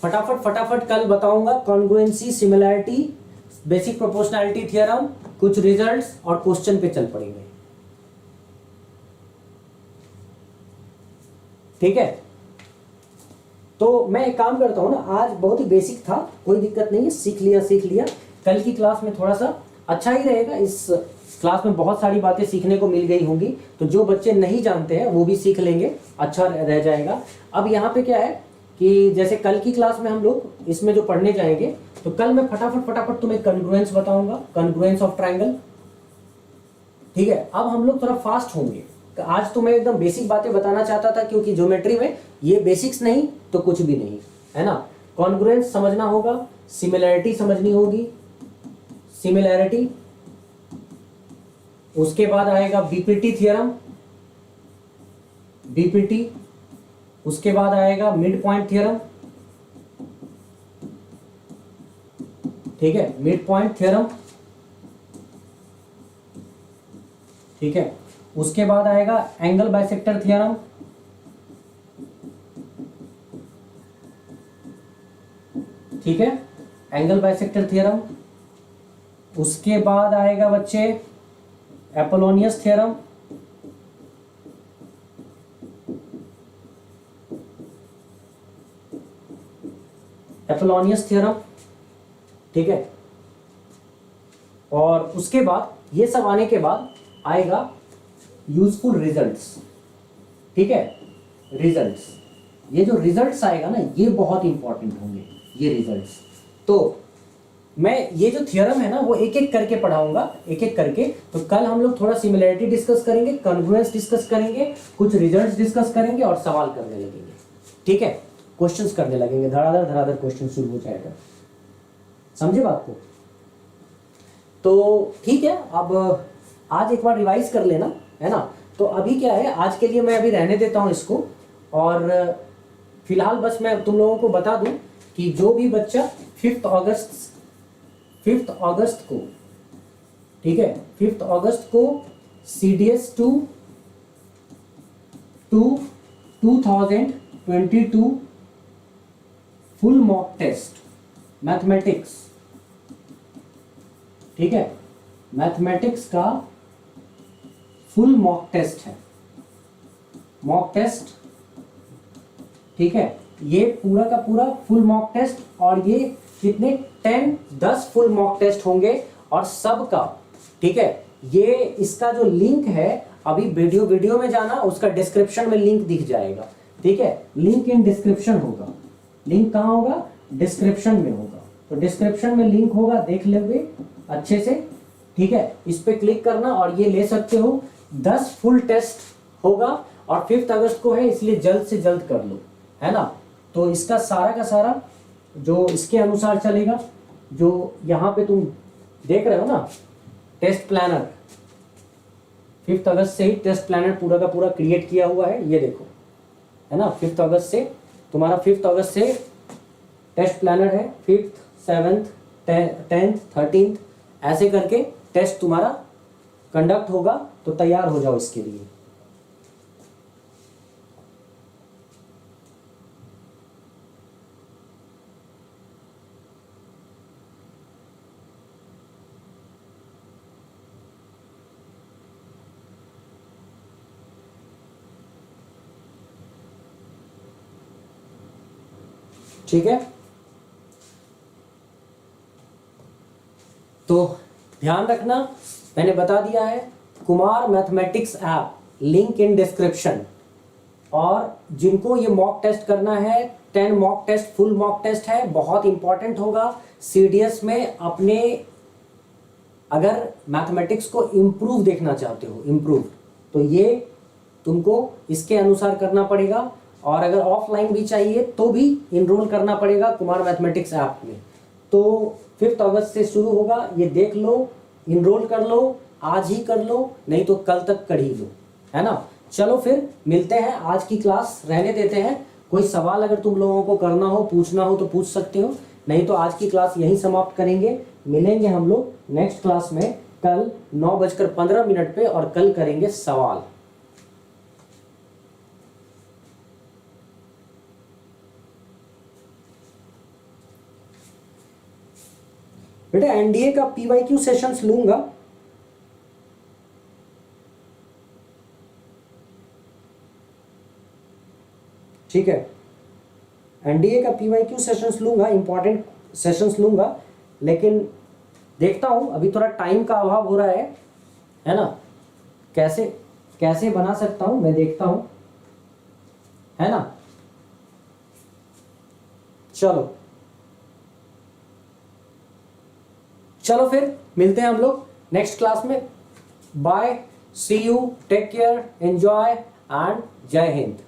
फटाफट कल बताऊंगा congruency, similarity, basic proportionality theorem, कुछ रिजल्ट्स और क्वेश्चन पे चल पड़ेंगे। ठीक है, तो मैं एक काम करता हूं ना, आज बहुत ही बेसिक था, कोई दिक्कत नहीं है, सीख लिया। कल की क्लास में थोड़ा सा अच्छा ही रहेगा। इस क्लास में बहुत सारी बातें सीखने को मिल गई होंगी, तो जो बच्चे नहीं जानते हैं वो भी सीख लेंगे, अच्छा रह जाएगा। अब यहाँ पे क्या है कि जैसे कल की क्लास में हम लोग इसमें जो पढ़ने जाएंगे, तो कल मैं फटाफट तुम्हें कॉन्ग्रुएंस बताऊंगा, कॉन्ग्रुएंस ऑफ ट्रायंगल। ठीक है, अब हम लोग थोड़ा फास्ट होंगे। आज तो मैं एकदम बेसिक बातें बताना चाहता था, क्योंकि ज्योमेट्री में ये बेसिक्स नहीं तो कुछ भी नहीं, है ना। कॉन्ग्रुएंस समझना होगा, सिमिलैरिटी समझनी होगी, सिमिलैरिटी, उसके बाद आएगा बीपीटी थ्योरम, बीपीटी, उसके बाद आएगा मिड पॉइंट थ्योरम। ठीक है, मिड पॉइंट थ्योरम। ठीक है, उसके बाद आएगा एंगल बाइसेक्टर थ्योरम। ठीक है, एंगल बाइसेक्टर थ्योरम। उसके बाद आएगा बच्चे एपोलोनियस थ्योरम, एपोलोनियस थ्योरम, ठीक है। और उसके बाद ये सब आने के बाद आएगा यूजफुल रिजल्ट्स, ठीक है। रिजल्ट्स, ये जो रिजल्ट्स आएगा ना ये बहुत इंपॉर्टेंट होंगे ये रिजल्ट्स। तो मैं ये जो थ्योरम है ना वो एक एक करके पढ़ाऊंगा, एक एक करके। तो कल हम लोग थोड़ा सिमिलरिटी डिस्कस करेंगे, कॉन्ग्रुएंस डिस्कस करेंगे, कुछ रिजल्ट्स डिस्कस करेंगे और सवाल करने लगेंगे, ठीक है। क्वेश्चंस करने लगेंगे, धड़ाधड़ धड़ाधड़ क्वेश्चन शुरू हो जाएगा, समझे बात को। तो ठीक है, अब आज एक बार रिवाइज कर लेना, है ना। तो अभी क्या है, आज के लिए मैं अभी रहने देता हूं इसको। और फिलहाल बस मैं तुम लोगों को बता दूं कि जो भी बच्चा 5 अगस्त को, ठीक है, 5 अगस्त को CDS 2022 full mock test mathematics, ठीक है, मैथमेटिक्स का फुल मॉक टेस्ट है, मॉक टेस्ट, ठीक है। ये पूरा का पूरा फुल मॉक टेस्ट, और ये कितने 10 फुल मॉक टेस्ट होंगे और सबका, ठीक है। ये इसका जो लिंक है, अभी वीडियो में जाना, उसका डिस्क्रिप्शन में लिंक दिख जाएगा, ठीक है। लिंक इन डिस्क्रिप्शन होगा, लिंक कहाँ होगा, डिस्क्रिप्शन में होगा। तो डिस्क्रिप्शन में लिंक होगा, देख लेंगे अच्छे से, ठीक है। इस पे क्लिक करना और ये ले सकते हो। 10 फुल टेस्ट होगा और 5 अगस्त को है, इसलिए जल्द से जल्द कर लो, है ना। तो इसका सारा का सारा जो इसके अनुसार चलेगा, जो यहाँ पे तुम देख रहे हो ना, टेस्ट प्लानर 5 अगस्त से ही टेस्ट प्लानर पूरा का पूरा क्रिएट किया हुआ है, ये देखो, है ना। 5 अगस्त से तुम्हारा 5 अगस्त से टेस्ट प्लानर है, 5th 7th 10th 13th ऐसे करके टेस्ट तुम्हारा कंडक्ट होगा। तो तैयार हो जाओ इसके लिए। ठीक है, तो ध्यान रखना, मैंने बता दिया है, Kumar mathematics app, link in description. और जिनको ये मॉक टेस्ट करना है, 10 mock test, full mock test है, बहुत इंपॉर्टेंट होगा। CDS में अपने अगर मैथमेटिक्स को इम्प्रूव देखना चाहते हो, इम्प्रूव, तो ये तुमको इसके अनुसार करना पड़ेगा। और अगर ऑफलाइन भी चाहिए तो भी इनरोल करना पड़ेगा कुमार मैथमेटिक्स ऐप में। तो 5 अगस्त से शुरू होगा, ये देख लो, इनरोल कर लो, आज ही कर लो, नहीं तो कल तक कर ही लो, है ना। चलो फिर मिलते हैं, आज की क्लास रहने देते हैं। कोई सवाल अगर तुम लोगों को करना हो, पूछना हो तो पूछ सकते हो, नहीं तो आज की क्लास यहीं समाप्त करेंगे। मिलेंगे हम लोग नेक्स्ट क्लास में कल 9:15 पे, और कल करेंगे सवाल। बेटा NDA का PYQ सेशंस लूंगा, ठीक है। NDA का PYQ सेशंस लूंगा, इंपॉर्टेंट सेशंस लूंगा, लेकिन देखता हूं अभी थोड़ा टाइम का अभाव हो रहा है ना। कैसे कैसे बना सकता हूं मैं देखता हूं, है ना। चलो फिर मिलते हैं हम लोग नेक्स्ट क्लास में। Bye, see you, take care, enjoy and जय हिंद।